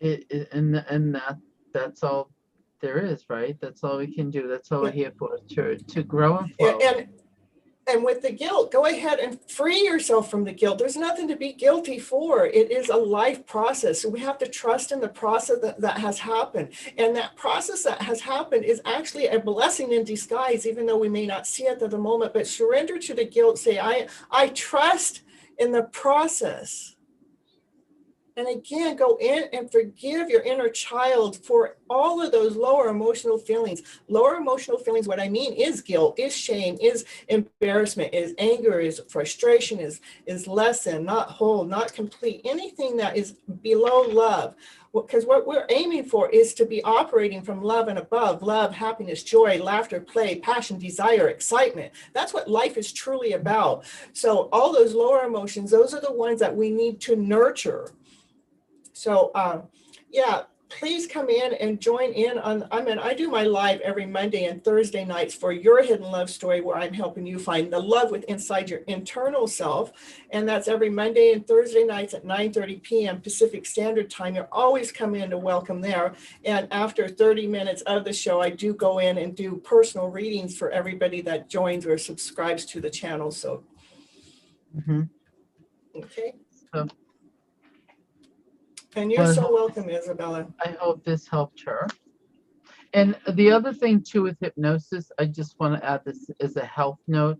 That's all there is, right? That's all we can do. That's all we're here for, to grow and flow. And with the guilt, go ahead and free yourself from the guilt. There's nothing to be guilty for. It is a life process. So we have to trust in the process that has happened. And that process that has happened is actually a blessing in disguise, even though we may not see it at the moment. But surrender to the guilt. Say, I trust in the process. And again, go in and forgive your inner child for all of those lower emotional feelings. Lower emotional feelings, what I mean is guilt, is shame, is embarrassment, is anger, is frustration, is less than, not whole, not complete, anything that is below love. Because what we're aiming for is to be operating from love and above. Love, happiness, joy, laughter, play, passion, desire, excitement. That's what life is truly about. So all those lower emotions, those are the ones that we need to nurture. So, please come in and join in on, I do my live every Monday and Thursday nights for Your Hidden Love Story, where I'm helping you find the love inside your internal self. And that's every Monday and Thursday nights at 9:30 p.m. Pacific Standard Time. You're always come in to welcome there. And after 30 minutes of the show, I do go in and do personal readings for everybody that joins or subscribes to the channel. So, okay. And you're so welcome, Isabella. I hope this helped her. And the other thing too with hypnosis, I just want to add this as a health note.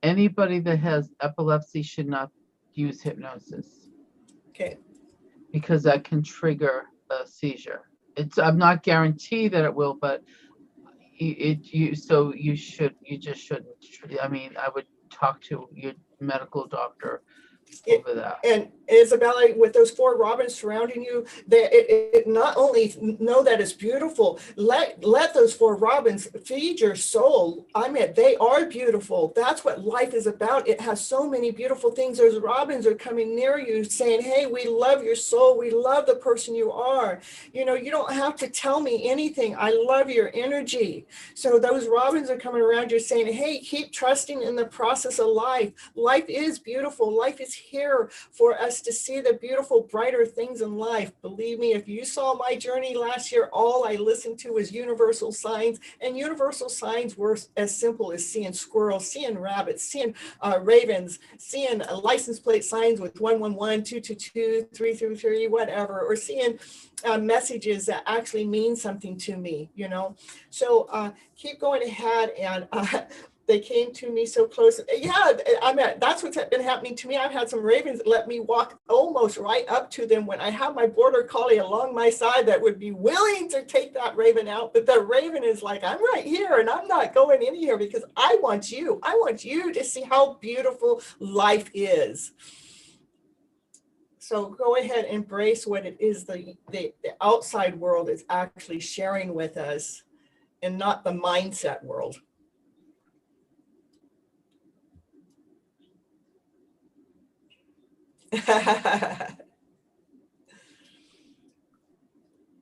Anybody that has epilepsy should not use hypnosis. Okay. Because that can trigger a seizure. I'm not guaranteed that it will, but you just shouldn't. I mean, I would talk to your medical doctor over that. And Isabella, with those 4 robins surrounding you, it not only know that it's beautiful, let those 4 robins feed your soul. I mean, they are beautiful. That's what life is about. It has so many beautiful things. Those robins are coming near you saying, hey, we love your soul. We love the person you are. You don't have to tell me anything. I love your energy. So those robins are coming around you saying, hey, keep trusting in the process of life. Life is beautiful. Life is here for us to see the beautiful, brighter things in life. Believe me, if you saw my journey last year, all I listened to was universal signs, and universal signs were as simple as seeing squirrels, seeing rabbits, seeing ravens, seeing license plate signs with 111, 222, 333, whatever, or seeing messages that actually mean something to me, So keep going ahead, and they came to me so close. Yeah, that's what's been happening to me. I've had some ravens let me walk almost right up to them when I have my border collie along my side that would be willing to take that raven out. But the raven is like, I'm right here and I'm not going in here because I want you. I want you to see how beautiful life is. So go ahead, embrace what it is the outside world is actually sharing with us, and not the mindset world.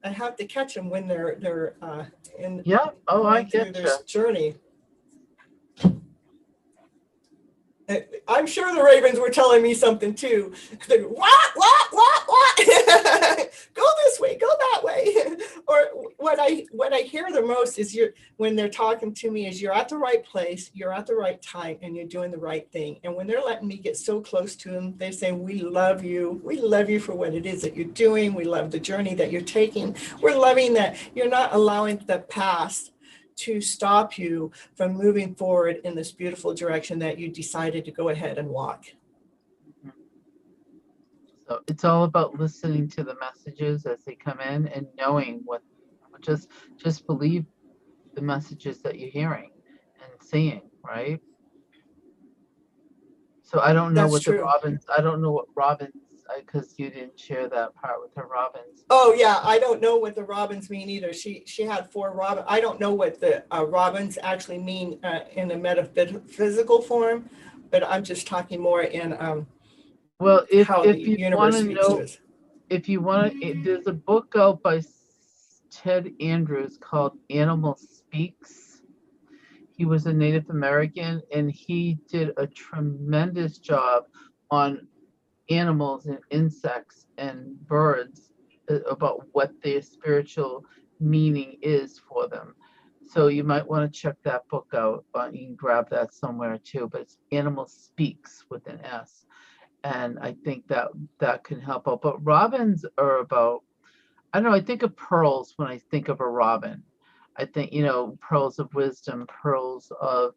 I have to catch them when they're in Yeah. Oh, I going through get this you. journey. I'm sure the Ravens were telling me something too. They're, what? Go this way, go that way. Or what I hear the most is when they're talking to me is you're at the right place, you're at the right time, and you're doing the right thing. And when they're letting me get so close to them, they're saying, we love you for what it is that you're doing. We love the journey that you're taking. We're loving that you're not allowing the past to stop you from moving forward in this beautiful direction that you decided to go ahead and walk. So it's all about listening to the messages as they come in and knowing what, just believe the messages that you're hearing and seeing, right? So I don't know That's what the true. robins, I don't know what robins, because you didn't share that part with the robins. Oh yeah, I don't know what the robins mean either. She had 4 robins. I don't know what the robins actually mean in a metaphysical form, but I'm just talking more in Well, how the if you want universe to speaks to know, us. if you want to, there's a book out by Ted Andrews called Animal Speaks. He was a Native American, and he did a tremendous job on animals and insects and birds about what their spiritual meaning is for them. So you might want to check that book out. You can grab that somewhere too. But it's Animal Speaks with an S, and I think that can help out. But robins are about, I don't know. I think of pearls when I think of a robin. I think, pearls of wisdom, pearls of,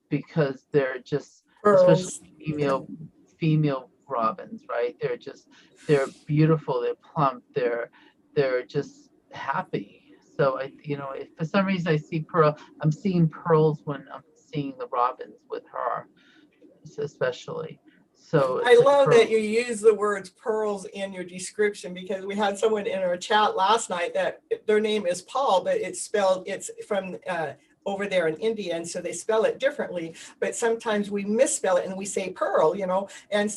because they're just, especially Pearls. female robins, right? They're beautiful, they're plump, they're just happy. So if for some reason I'm seeing pearls when I'm seeing the robins with her, especially. So I it's like love that pearls. you use the words pearls in your description, because we had someone in our chat last night that their name is Paul, but it's from over there in India, and so they spell it differently. But sometimes we misspell it and we say pearl, and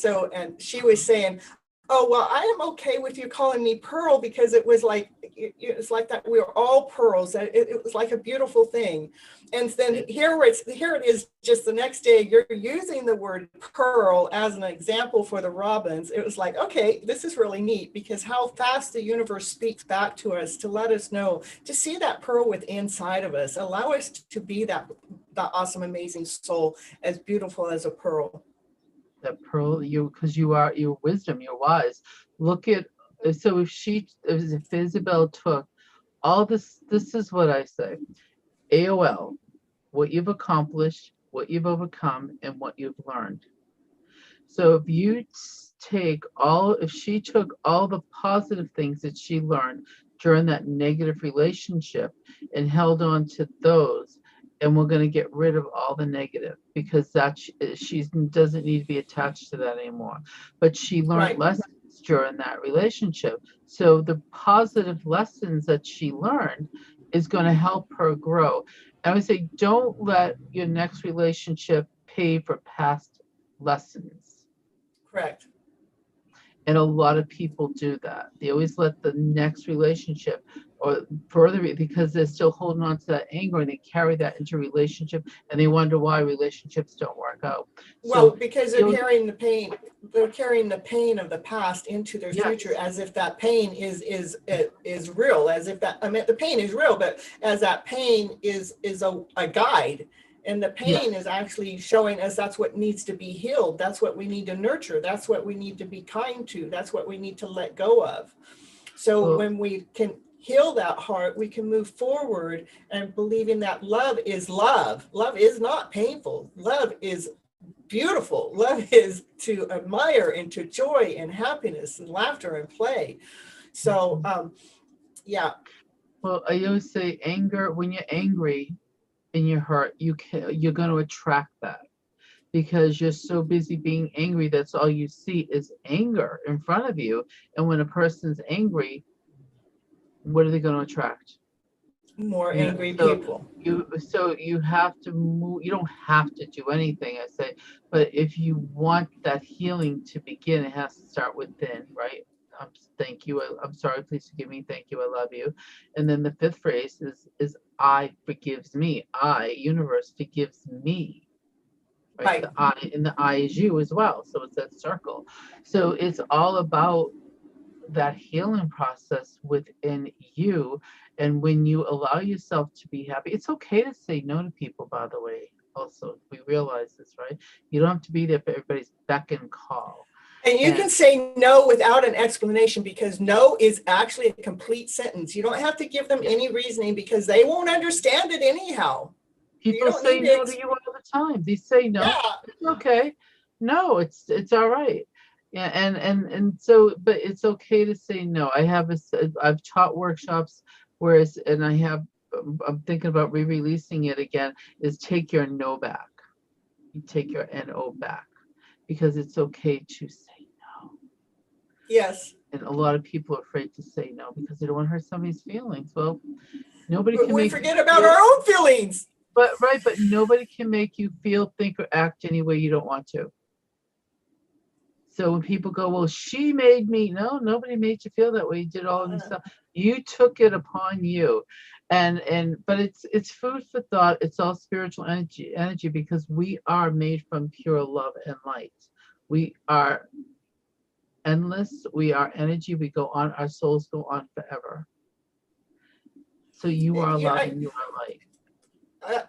she was saying, oh, well, I am okay with you calling me Pearl, because it was like that we were all pearls. It was like a beautiful thing. And then here it is just the next day, you're using the word pearl as an example for the robins. It was like, okay, this is really neat, because how fast the universe speaks back to us to let us know, to see that pearl within inside of us, allow us to be that awesome, amazing soul, as beautiful as a pearl. That pearl, because you are your wisdom, you're wise. Look at, so if Isabel took all this is what I say. AOL, what you've accomplished, what you've overcome, and what you've learned. So if she took all the positive things that she learned during that negative relationship and held on to those, and we're going to get rid of all the negative, because she doesn't need to be attached to that anymore. But she learned lessons during that relationship. So the positive lessons that she learned is going to help her grow. I would say, don't let your next relationship pay for past lessons. Correct. And a lot of people do that. They always let the next relationship or further, because they're still holding on to that anger, and they carry that into relationship, and they wonder why relationships don't work out. Well, because they're carrying the pain of the past into their future, as if that pain is real, as if the pain is real, but as that pain is a guide. And the pain is actually showing us that's what needs to be healed. That's what we need to nurture. That's what we need to be kind to. That's what we need to let go of. So when we can heal that heart, we can move forward and believing that love is love. Love is not painful. Love is beautiful. Love is to admire and to joy and happiness and laughter and play. So, yeah. Well, I always say anger, when you're angry and you're hurt, you're going to attract that, because you're so busy being angry. That's all you see is anger in front of you. And when a person's angry, what are they going to attract? More You know, angry people. so you have to move. You don't have to do anything, I say, but if you want that healing to begin, it has to start within, right? Thank you. I'm sorry. Please forgive me. Thank you. I love you. And then the fifth phrase is I forgives me. I, universe, forgives me. Right? Right. The I, and the I is you as well. So it's that circle. So it's all about that healing process within you. And when you allow yourself to be happy, it's okay to say no to people, by the way. Also, we realize this, right? You don't have to be there for everybody's beck and call. And you can say no without an explanation, because no is actually a complete sentence. You don't have to give them any reasoning, because they won't understand it anyhow. People say no to you all the time. They say no. Yeah. It's okay. No, it's all right. Yeah, and so, but it's okay to say no. I've taught workshops where and I'm thinking about re-releasing it again, is take your no back. You take your NO back, because it's okay to say no. Yes. And a lot of people are afraid to say no because they don't want to hurt somebody's feelings. Well, nobody can We make forget about our own feelings. But nobody can make you feel, think, or act any way you don't want to. So when people go, well, she made me, no, nobody made you feel that way. You did all of this stuff. You took it upon you. But it's food for thought. It's all spiritual energy, because we are made from pure love and light. We are endless. We are energy. We go on, our souls go on forever. So you are love and you are light.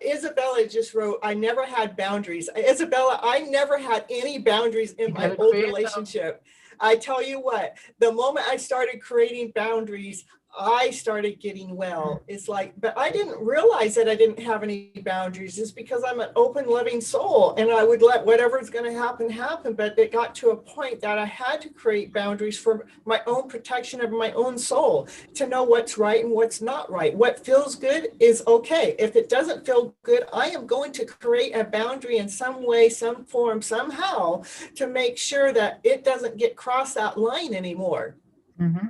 Isabella just wrote, I never had boundaries. Isabella, I never had any boundaries in my old relationship. I tell you what, the moment I started creating boundaries, I started getting well. It's like, but I didn't realize that I didn't have any boundaries. It's because I'm an open, loving soul, and I would let whatever's going to happen. But it got to a point that I had to create boundaries for my own protection of my own soul, to know what's right and what's not right. What feels good is okay. If it doesn't feel good, I am going to create a boundary in some way, some form, somehow, to make sure that it doesn't get crossed that line anymore. Mm-hmm.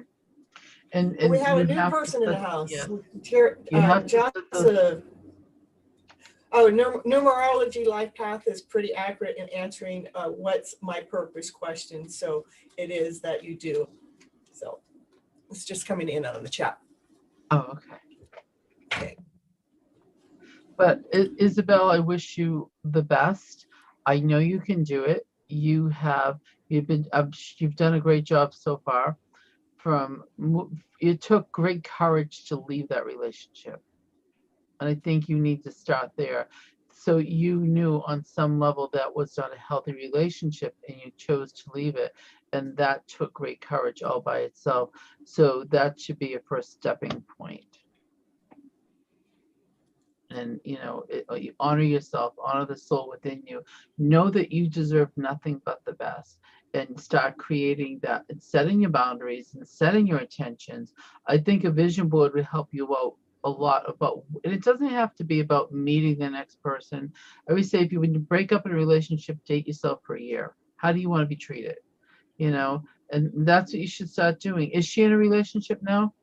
And we have a new person in the house. Yeah. Numerology life path is pretty accurate in answering what's my purpose question. So it is that you do. So it's just coming in on the chat. Oh, okay. But Isabel, I wish you the best. I know you can do it. You've done a great job so far. It took great courage to leave that relationship, and I think you need to start there. So you knew on some level that was not a healthy relationship, and you chose to leave it, and that took great courage all by itself. So that should be a first stepping point. And you honor yourself, honor the soul within you, know that you deserve nothing but the best, and start creating that and setting your boundaries and setting your intentions. I think a vision board would help you out a lot about, and it doesn't have to be about meeting the next person. I always say, when you break up in a relationship, date yourself for a year. How do you want to be treated? And that's what you should start doing. Is she in a relationship now?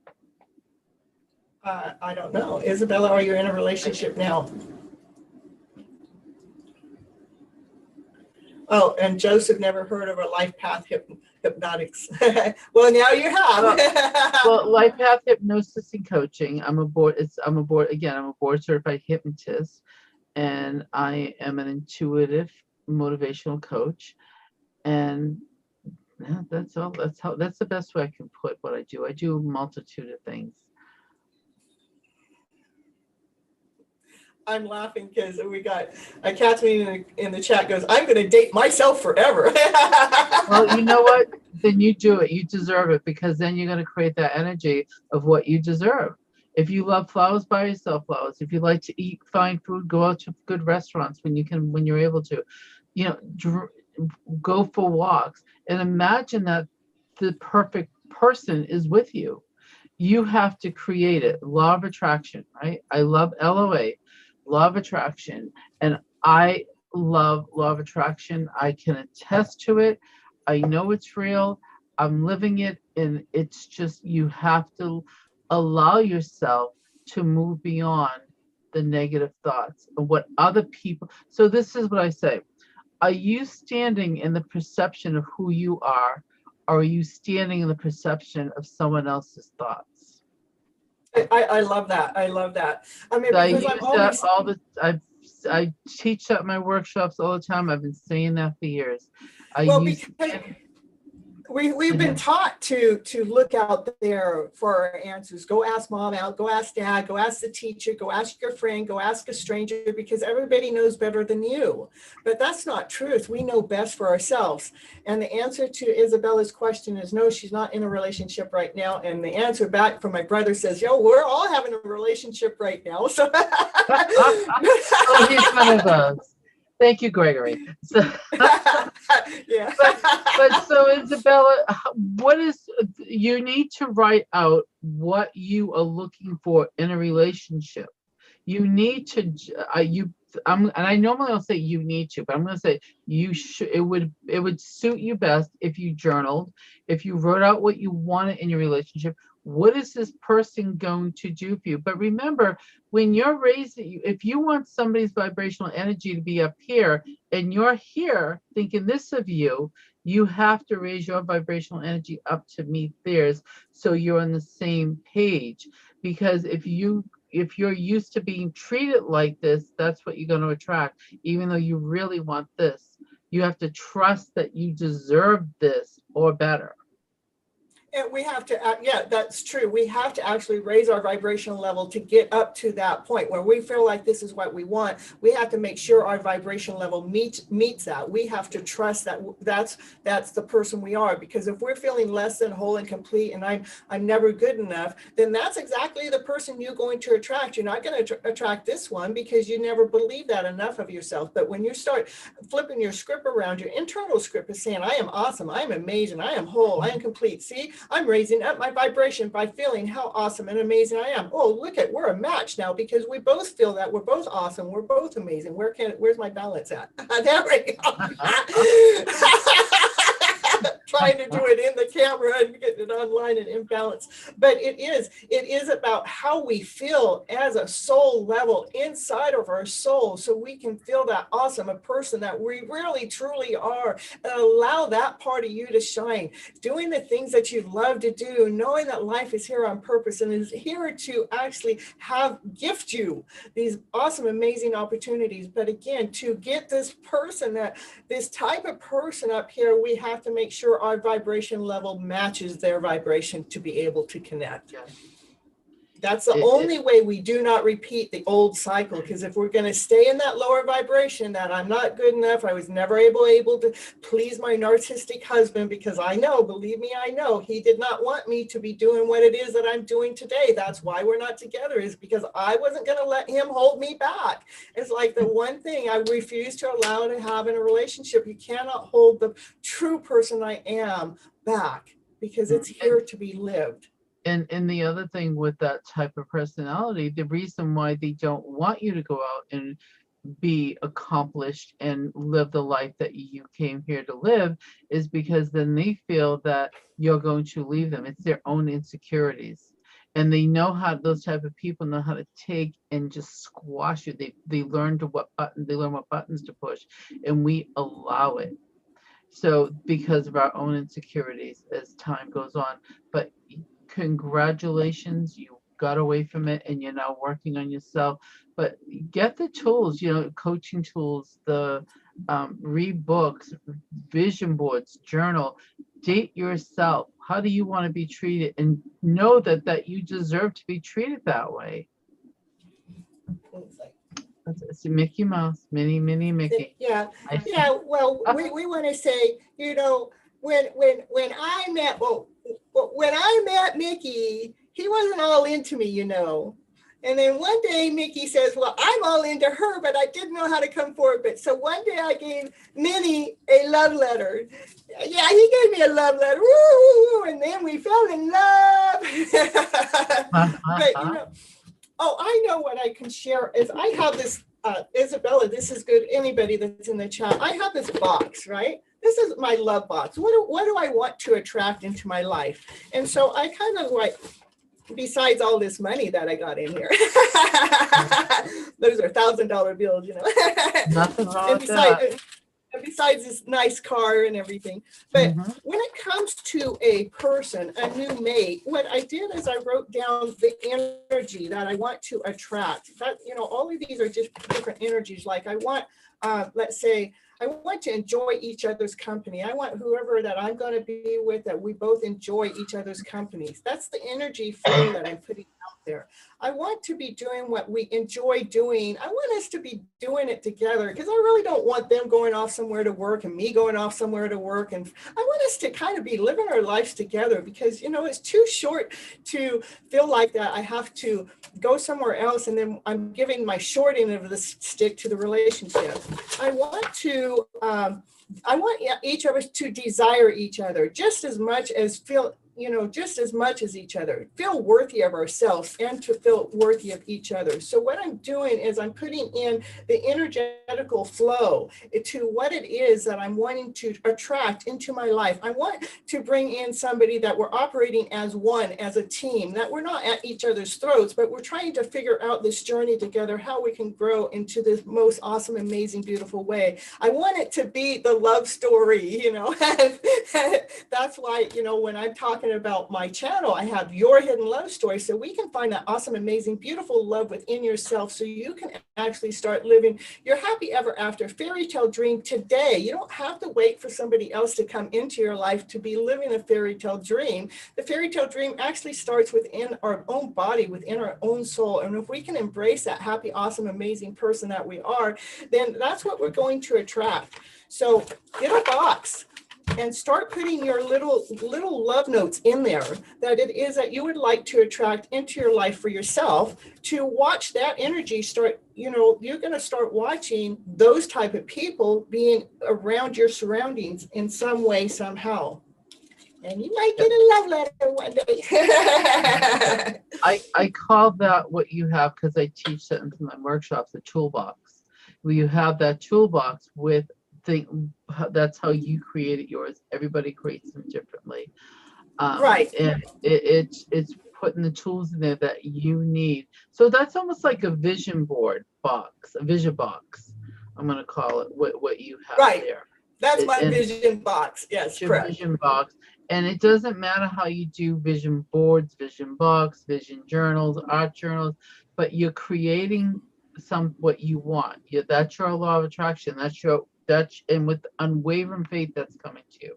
I don't know. Isabella, are you in a relationship now? Oh, and Joseph never heard of a life path hypnotics. Well, now you have. Well, life path hypnosis and coaching. I'm a board certified hypnotist, and I am an intuitive motivational coach. And yeah, that's the best way I can put what I do. I do a multitude of things. I'm laughing because we got Kathleen in the chat goes, I'm going to date myself forever. Well, you know what? Then you do it. You deserve it, because then you're going to create that energy of what you deserve. If you love flowers, buy yourself flowers. If you like to eat fine food, go out to good restaurants when you're able to. Go for walks, and imagine that the perfect person is with you. You have to create it. Law of attraction, right? I love LOA. Law of attraction, and I love law of attraction. I can attest to it. I know it's real. I'm living it, and it's just, you have to allow yourself to move beyond the negative thoughts and what other people. So this is what I say. Are you standing in the perception of who you are, or are you standing in the perception of someone else's thoughts? I love that. I love that. I mean, I because use I'm always, that all the. I teach that in my workshops all the time. I've been saying that for years. I well, use. because we've been taught to look out there for our answers. Go ask mom out, go ask dad, go ask the teacher, go ask your friend, go ask a stranger, because everybody knows better than you. But that's not truth. We know best for ourselves. And the answer to Isabella's question is no, she's not in a relationship right now. And the answer back from my brother says, yo, we're all having a relationship right now. So Oh, he's one of those. Thank you, Gregory. So, yeah. but so Isabella, what is, you need to write out what you are looking for in a relationship. You need to, and I normally don't say you need to, but I'm going to say you should. It would suit you best if you journaled, if you wrote out what you wanted in your relationship. What is this person going to do for you? But remember, when you're raising, if you want somebody's vibrational energy to be up here and you're here thinking this of you, you have to raise your vibrational energy up to meet theirs, so you're on the same page. Because if you're used to being treated like this, that's what you're going to attract, even though you really want this. You have to trust that you deserve this or better. And we have to, yeah, that's true. We have to actually raise our vibrational level to get up to that point where we feel like this is what we want. We have to make sure our vibrational level meets that. We have to trust that that's the person we are. Because if we're feeling less than whole and complete, and I'm never good enough, then that's exactly the person you're going to attract. You're not going to attract this one because you never believe that enough of yourself. But when you start flipping your script around, your internal script is saying, I am awesome, I am amazing, I am whole, I am complete. See, I'm raising up my vibration by feeling how awesome and amazing I am. Oh, look at, we're a match now because we both feel that we're both awesome. We're both amazing. Where's my balance at? There we go. Trying to do it in the camera and get it online and in balance. But it is about how we feel as a soul level inside of our soul, so we can feel that awesome, a person that we really truly are, and allow that part of you to shine, doing the things that you love to do, knowing that life is here on purpose and is here to actually gift you these awesome, amazing opportunities. But again, to get this type of person up here, we have to make sure our vibration level matches their vibration to be able to connect. Yes. That's the only way we do not repeat the old cycle. Because if we're going to stay in that lower vibration, that I'm not good enough, I was never able to please my narcissistic husband, because I know, believe me, I know he did not want me to be doing what it is that I'm doing today. That's why we're not together, is because I wasn't going to let him hold me back. It's like the one thing I refuse to allow to have in a relationship. You cannot hold the true person I am back, because it's here to be lived. And the other thing with that type of personality, the reason why they don't want you to go out and be accomplished and live the life that you came here to live is because then they feel that you're going to leave them. It's their own insecurities. And they know how, those type of people know how to take and just squash you. They learn what buttons to push, and we allow it. So because of our own insecurities as time goes on. But congratulations, you got away from it and you're now working on yourself. But get the tools, coaching tools, the read books, vision boards, journal, date yourself. How do you want to be treated? And know that you deserve to be treated that way. It's a Mickey Mouse, Minnie Mickey. Yeah. Well, we want to say, when I met Mickey, he wasn't all into me, And then one day Mickey says, well, I'm all into her, but I didn't know how to come forward. But so one day I gave Minnie a love letter. Yeah, he gave me a love letter. Woo, and then we fell in love. But, I know what I can share is I have this, Isabella, this is good. Anybody that's in the chat, I have this box, right? This is my love box. What do I want to attract into my life? And so I kind of besides all this money that I got in here. Those are $1,000 bills, you know. Nothing wrong and with that. besides this nice car and everything. But when it comes to a person, a new mate, what I did is I wrote down the energy that I want to attract. That, you know, all of these are just different energies. Like I want, let's say, I want to enjoy each other's company. I want whoever that I'm going to be with, that we both enjoy each other's companies. That's the energy flow that I'm putting out there. I want to be doing what we enjoy doing. I want us to be doing it together, because I really don't want them going off somewhere to work and me going off somewhere to work. And I want us to kind of be living our lives together, because, you know, it's too short to feel like that I have to go somewhere else and then I'm giving my short end of the stick to the relationship. I want each of us to desire each other just as much as feel, you know, just as much as each other, feel worthy of ourselves and to feel worthy of each other. So what I'm doing is I'm putting in the energetical flow to what it is that I'm wanting to attract into my life. I want to bring in somebody that we're operating as one, as a team, that we're not at each other's throats, but we're trying to figure out this journey together, how we can grow into this most awesome, amazing, beautiful way. I want it to be the love story, you know. That's why, you know, when I'm talking about my channel, I have your hidden love story, so we can find that awesome, amazing, beautiful love within yourself, so you can actually start living your happy ever after fairy tale dream today. You don't have to wait for somebody else to come into your life to be living a fairy tale dream. The fairy tale dream actually starts within our own body, within our own soul. And if we can embrace that happy, awesome, amazing person that we are, then that's what we're going to attract. So get a box and start putting your little love notes in there that it is that you would like to attract into your life for yourself, to watch that energy start. You know, you're going to start watching those type of people being around your surroundings in some way, somehow. And you might get a love letter one day. I call that, what you have, because I teach that in my workshops, a toolbox. Where you have that toolbox with that's how you created yours. Everybody creates them differently. Right. And it's putting the tools in there that you need. So that's almost like a vision board box, a vision box, I'm going to call it, what you have there. That's my vision box. Yes, correct. Vision box. And it doesn't matter how you do vision boards, vision box, vision journals, art journals, but you're creating what you want. That's your law of attraction. And with unwavering faith, that's coming to you.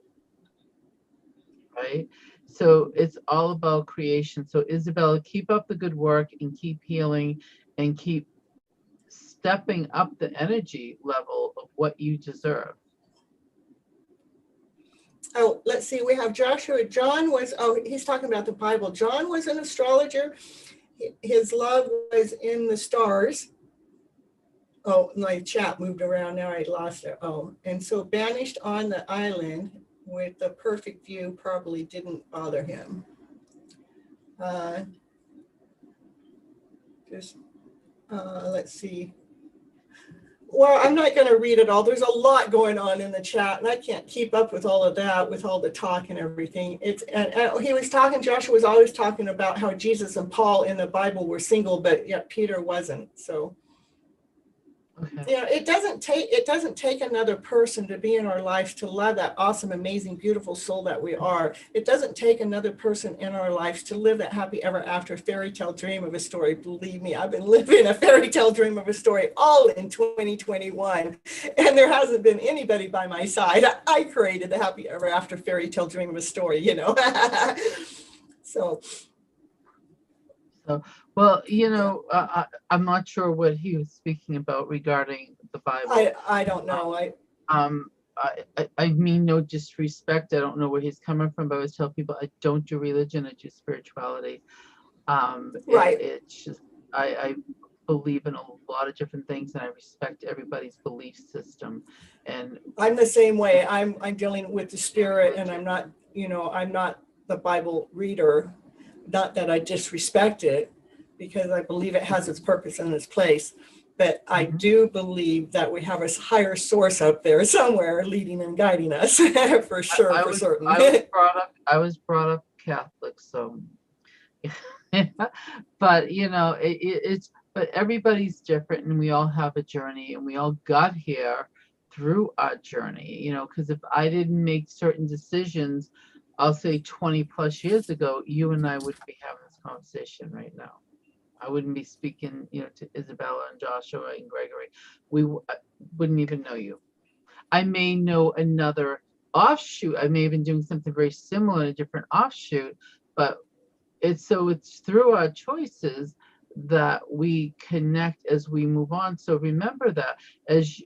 Right? So it's all about creation. So Isabella, keep up the good work and keep healing and keep stepping up the energy level of what you deserve. Oh, let's see. We have Joshua. John was, he's talking about the Bible. John was an astrologer. His love was in the stars. Oh, my chat moved around. Now I lost it. Oh, and so banished on the island with the perfect view probably didn't bother him. Let's see. Well, I'm not going to read it all. There's a lot going on in the chat, and I can't keep up with all of that, with all the talk and everything. He was talking, Joshua was always talking about how Jesus and Paul in the Bible were single, but yet Peter wasn't. So, okay. Yeah, it doesn't take another person to be in our lives to love that awesome, amazing, beautiful soul that we are. It doesn't take another person in our lives to live that happy ever after fairy tale dream of a story. Believe me, I've been living a fairy tale dream of a story all in 2021, and there hasn't been anybody by my side. I created the happy ever after fairy tale dream of a story, you know. So. Well, you know, I'm not sure what he was speaking about regarding the Bible. I don't know. I mean no disrespect. I don't know where he's coming from, but I always tell people I don't do religion, I do spirituality. Right. It's just I believe in a lot of different things, and I respect everybody's belief system. And I'm the same way. I'm dealing with the spirit, and I'm not, you know, I'm not the Bible reader. Not that I disrespect it, because I believe it has its purpose and its place. But I do believe that we have a higher source up there somewhere leading and guiding us for sure, for certain. I was brought up Catholic, so But but everybody's different, and we all have a journey, and we all got here through our journey, because if I didn't make certain decisions, I'll say 20 plus years ago, you and I wouldn't be having this conversation right now. I wouldn't be speaking, to Isabella and Joshua and Gregory. I wouldn't even know you. I may know another offshoot. I may have been doing something very similar in a different offshoot, but it's through our choices that we connect as we move on. So remember that as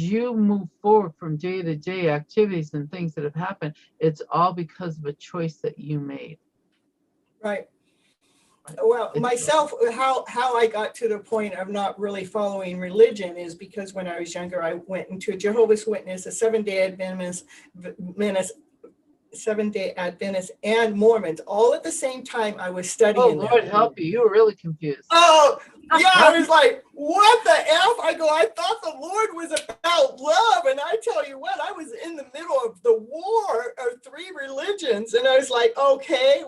you move forward from day to day activities and things that have happened, it's all because of a choice that you made. Right. Well, myself, how I got to the point of not really following religion is because when I was younger, I went into a Jehovah's Witness, a Seventh-day Adventist, and Mormons all at the same time. I was studying. Oh, Lord help you! You were really confused. Oh, yeah, I was like, what the F? I go, I thought the Lord was about love. And I tell you what, I was in the middle of the war of three religions. And I was like, okay,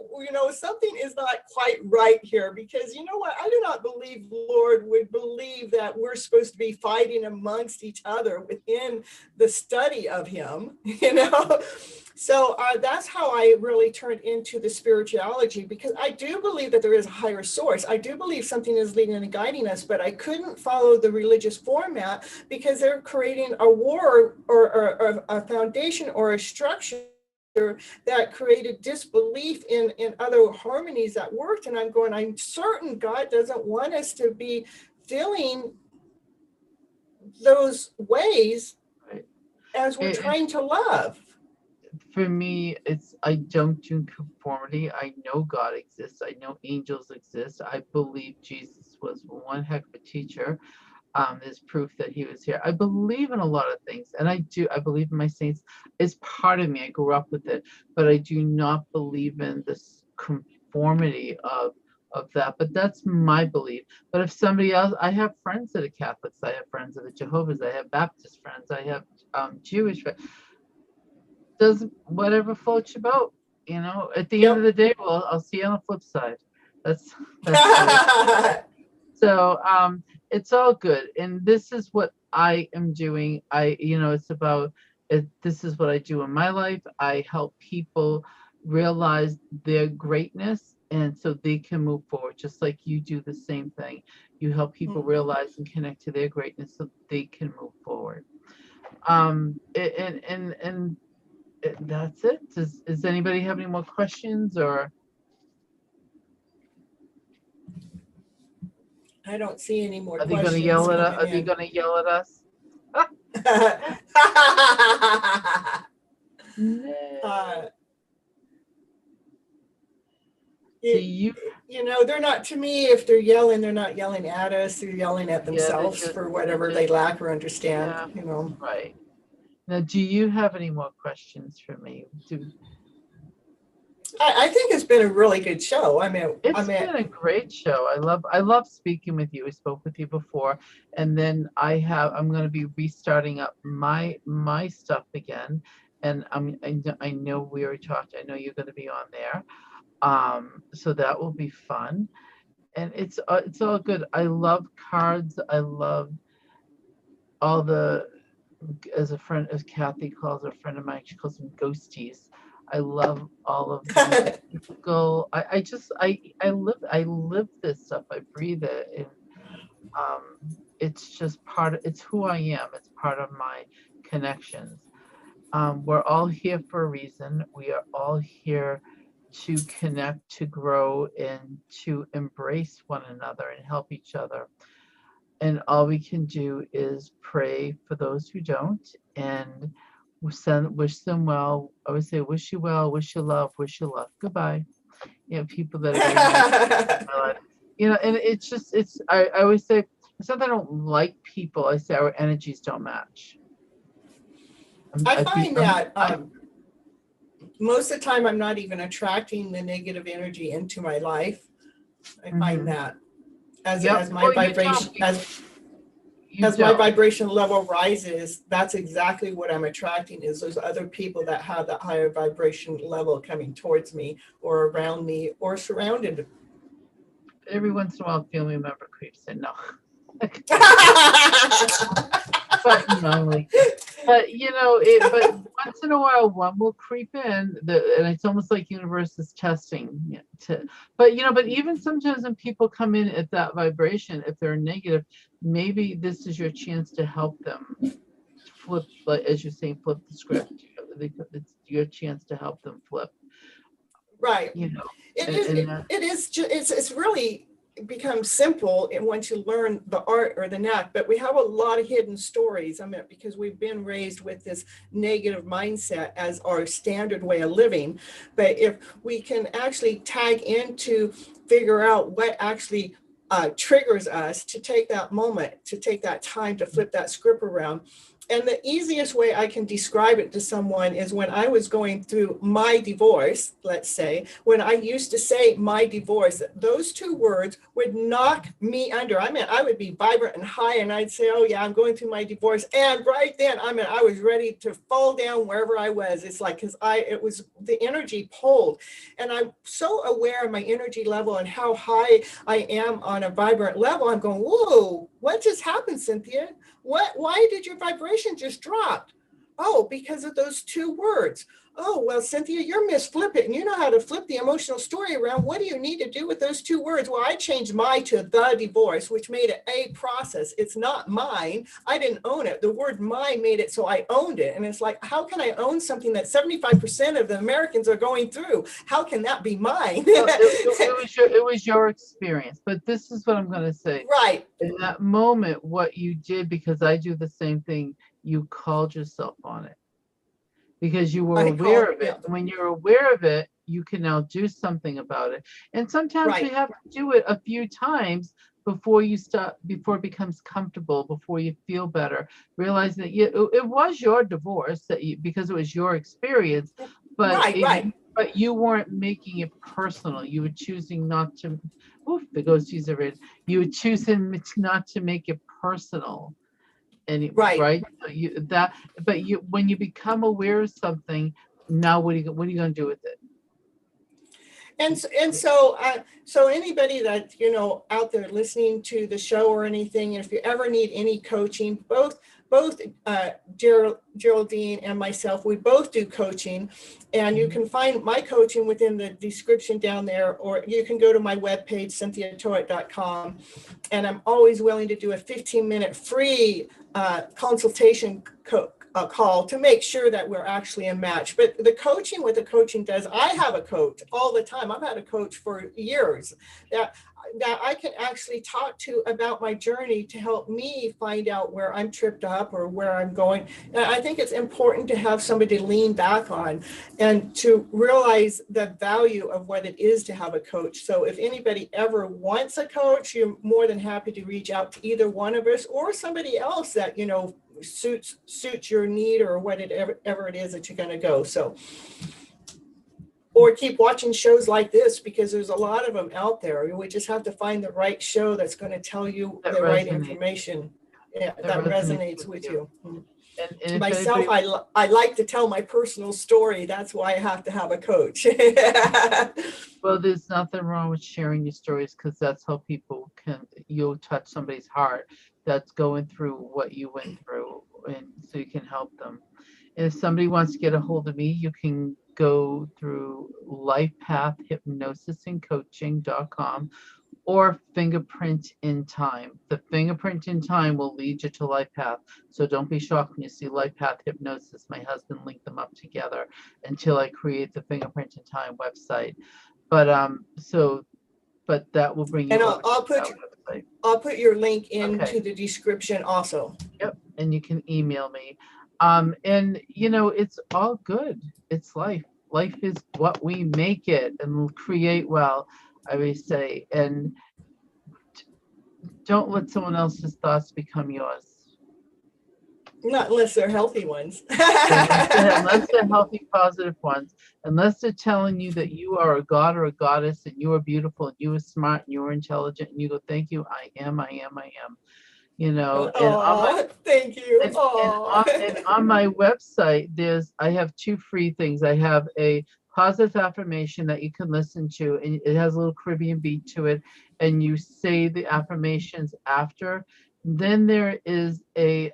something is not quite right here, because you know what? I do not believe the Lord would believe that we're supposed to be fighting amongst each other within the study of him, So that's how I really turned into the spirituality, because I do believe that there is a higher source. I do believe something is leading and guiding us, but I couldn't follow the religious format because they're creating a war or a foundation or a structure that created disbelief in other harmonies that worked. And I'm certain God doesn't want us to be feeling those ways as we're trying to love. For me, I don't do conformity. I know God exists. I know angels exist. I believe Jesus was one heck of a teacher. There's proof that he was here. I believe in a lot of things, and I believe in my saints. It's part of me. I grew up with it, but I do not believe in this conformity of that. But that's my belief. But if somebody else, I have friends that are Catholics. I have friends that are Jehovah's. I have Baptist friends. I have Jewish friends. Does whatever floats your boat, at the end of the day, well, I'll see you on the flip side. That's so it's all good. And this is what I am doing. It's about it. This is what I do in my life. I help people realize their greatness, and so they can move forward, just like you do the same thing. You help people realize and connect to their greatness so they can move forward. And that's it. Does anybody have any more questions, or? I don't see any more questions. Are they going to yell at us? They're not, to me, if they're yelling, they're not yelling at us. They're yelling at themselves for whatever they lack or understand, Right. Now, do you have any more questions for me? I think it's been a really good show. It's been a great show. I love speaking with you. I spoke with you before, and then I'm going to be restarting up my stuff again, and I know we already talked. I know you're going to be on there, so that will be fun, and it's all good. I love cards. I love all the, as Kathy calls a friend of mine, she calls them ghosties. I love all of the typical. I live this stuff. I breathe it, and it's just it's who I am. It's part of my connections. We're all here for a reason. We are all here to connect, to grow, and to embrace one another and help each other. And all we can do is pray for those who don't, and wish them well. I would say, wish you well, wish you love, wish you luck. Goodbye. People that are and I always say, it's not that I don't like people. I say our energies don't match. I find that most of the time I'm not even attracting the negative energy into my life. I find that as my vibration, as my vibration level rises, that's exactly what I'm attracting, is those other people that have that higher vibration level coming towards me or around me or surrounded. Every once in a while, family member creeps in. No. But once in a while one will creep in, and it's almost like universe is testing but even sometimes when people come in at that vibration, if they're negative, maybe this is your chance to help them flip, like as you're saying, flip the script. It's your chance to help them flip, right? It's really becomes simple and once you learn the art or the knack, but we have a lot of hidden stories. I mean, because we've been raised with this negative mindset as our standard way of living. But if we can actually tag into figure out what actually triggers us to take that moment, to take that time to flip that script around. And the easiest way I can describe it to someone is when I was going through my divorce, let's say, when I used to say my divorce, those two words would knock me under. I mean, I would be vibrant and high and I'd say, oh yeah, I'm going through my divorce. And right then, I mean, I was ready to fall down wherever I was. It's like, it was the energy pulled. And I'm so aware of my energy level and how high I am on a vibrant level. I'm going, whoa, what just happened, Cynthia? Why did your vibration just drop? Oh, because of those two words. Oh, well, Cynthia, you're Miss Flip It, and you know how to flip the emotional story around. What do you need to do with those two words? Well, I changed my to the divorce, which made it a process. It's not mine. I didn't own it. The word mine made it so I owned it. And it's like, how can I own something that 75% of the Americans are going through? How can that be mine? It was your experience. But this is what I'm going to say. Right. In that moment, what you did, because I do the same thing, you called yourself on it. Because you were aware of it. Yeah. When you're aware of it, you can now do something about it. And sometimes you have to do it a few times before you stop, before it becomes comfortable, before you feel better. Realizing that it was your divorce, because it was your experience, but but you weren't making it personal. You were choosing not to. The ghosties are in. You were choosing not to make it personal. Right. So when you become aware of something, now what are you going to do with it? So anybody that out there listening to the show or anything, if you ever need any coaching, both Geraldine and myself, we both do coaching, and you can find my coaching within the description down there, or you can go to my webpage, CynthiaToet.com, and I'm always willing to do a 15-minute free consultation call to make sure that we're actually a match. But the coaching, what the coaching does, I have a coach all the time. I've had a coach for years that I can actually talk to about my journey to help me find out where I'm tripped up or where I'm going. And I think it's important to have somebody to lean back on and to realize the value of what it is to have a coach. So if anybody ever wants a coach, you're more than happy to reach out to either one of us or somebody else that, suits your need or whatever it is that you're going to go. So, or keep watching shows like this, because there's a lot of them out there. We just have to find the right show that's going to tell you the right information that resonates with you. And myself, I like to tell my personal story. That's why I have to have a coach. Well, there's nothing wrong with sharing your stories, because that's how you'll touch somebody's heart that's going through what you went through, and so you can help them. And if somebody wants to get a hold of me, you can go through lifepathhypnosisandcoaching.com or Fingerprint in Time. The Fingerprint in Time will lead you to Life Path. So don't be shocked when you see Life Path Hypnosis. My husband linked them up together until I create the Fingerprint in Time website. But that will bring you. And I'll put your link into the description also. Yep, and you can email me. And it's all good. It's life. Life is what we make it, and we'll create well, I always say. And don't let someone else's thoughts become yours. Not unless they're healthy ones. Unless they're healthy, positive ones. Unless they're telling you that you are a god or a goddess, and you are beautiful, and you are smart, and you are intelligent, and you go, thank you, I am. And on my Oh, thank you. and Oh. on my website, I have 2 free things. I have a positive affirmation that you can listen to, and it has a little Caribbean beat to it, and you say the affirmations after. Then there is a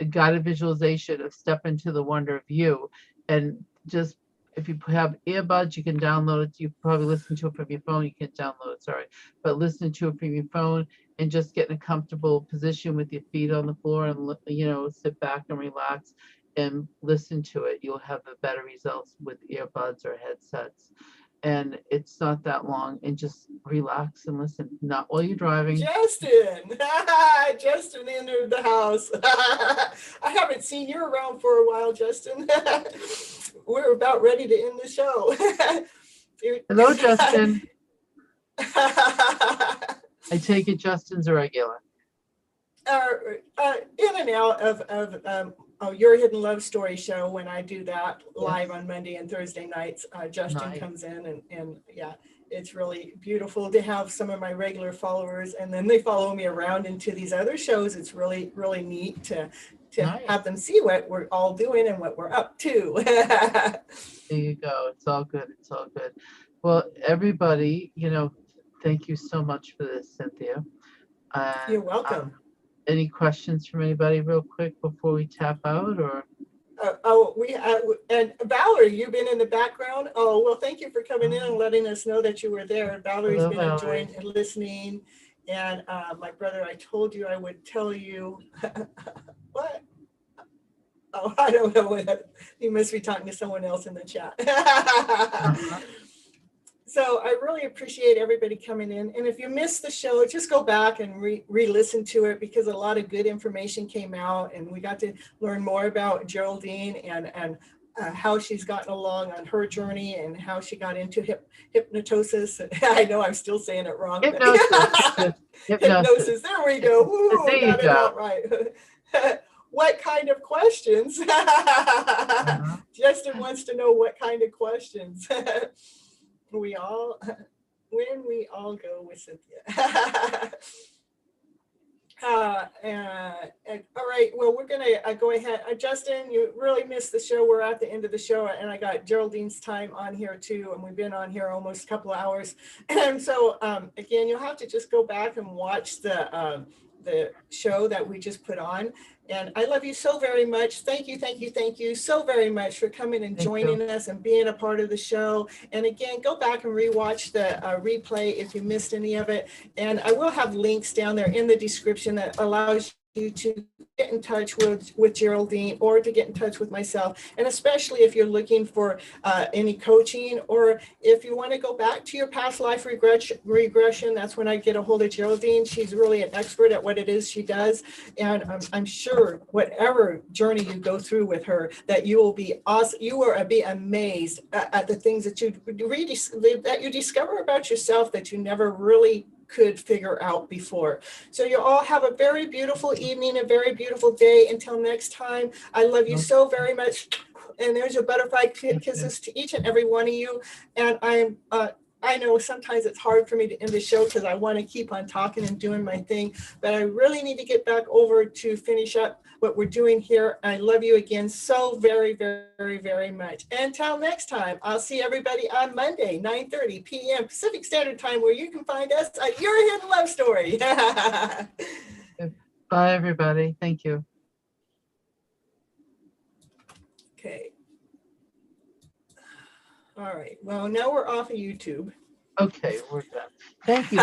guided visualization of Step into the Wonder of You, and just if you have earbuds, you can download it. You probably listen to it from your phone. You can download it, sorry, but listen to it from your phone and just get in a comfortable position with your feet on the floor and sit back and relax and listen to it. You'll have the better results with earbuds or headsets. And it's not that long, and just relax and listen, not while you're driving. Justin, Justin entered the house. I haven't seen you around for a while, Justin. We're about ready to end the show. Hello, Justin. I take it Justin's a regular. In and out of Your Hidden Love Story show, when I do that live on Monday and Thursday nights, Justin comes in and yeah, it's really beautiful to have some of my regular followers, and then they follow me around into these other shows. It's really, really neat to have them see what we're all doing and what we're up to. There you go. It's all good. It's all good. Well, everybody, thank you so much for this, Cynthia. You're welcome. Any questions from anybody real quick before we tap out, or? And Valerie, you've been in the background. Oh, well, thank you for coming in and letting us know that you were there. Valerie's been enjoying and listening. And my brother, I told you I would tell you. What? Oh, I don't know what. You must be talking to someone else in the chat. So I really appreciate everybody coming in. And if you missed the show, just go back and re-listen to it, because a lot of good information came out, and we got to learn more about Geraldine and how she's gotten along on her journey and how she got into hypnosis. I know I'm still saying it wrong. Hypnosis. There we go. Woo, there you got it go. out right. What kind of questions? Justin wants to know what kind of questions. When we all go with Cynthia. All right, well, we're gonna go ahead. Justin, you really missed the show. We're at the end of the show, and I got Geraldine's time on here too, and we've been on here almost a couple of hours. And so again, you'll have to just go back and watch the show that we just put on. And I love you so very much. Thank you so very much for coming and joining us and being a part of the show. And again, go back and rewatch the replay if you missed any of it. And I will have links down there in the description that allows you to get in touch with Geraldine, or to get in touch with myself. And especially if you're looking for any coaching, or if you want to go back to your past life regression, that's when I get a hold of Geraldine. She's really an expert at what it is she does. And I'm sure whatever journey you go through with her, that you will be awesome. You will be amazed at the things that you discover about yourself that you never really could figure out before. So you all have a very beautiful evening, a very beautiful day. Until next time, I love you so very much. And there's your butterfly kisses to each and every one of you. And I know sometimes it's hard for me to end the show because I want to keep on talking and doing my thing, but I really need to get back over to finish up what we're doing here. I love you again so very, very, very much. Until next time, I'll see everybody on Monday, 9:30 p.m. Pacific Standard Time, where you can find us at Your Hidden Love Story. Bye, everybody. Thank you. Okay. All right. Well, now we're off of YouTube. Okay, we're done. Thank you.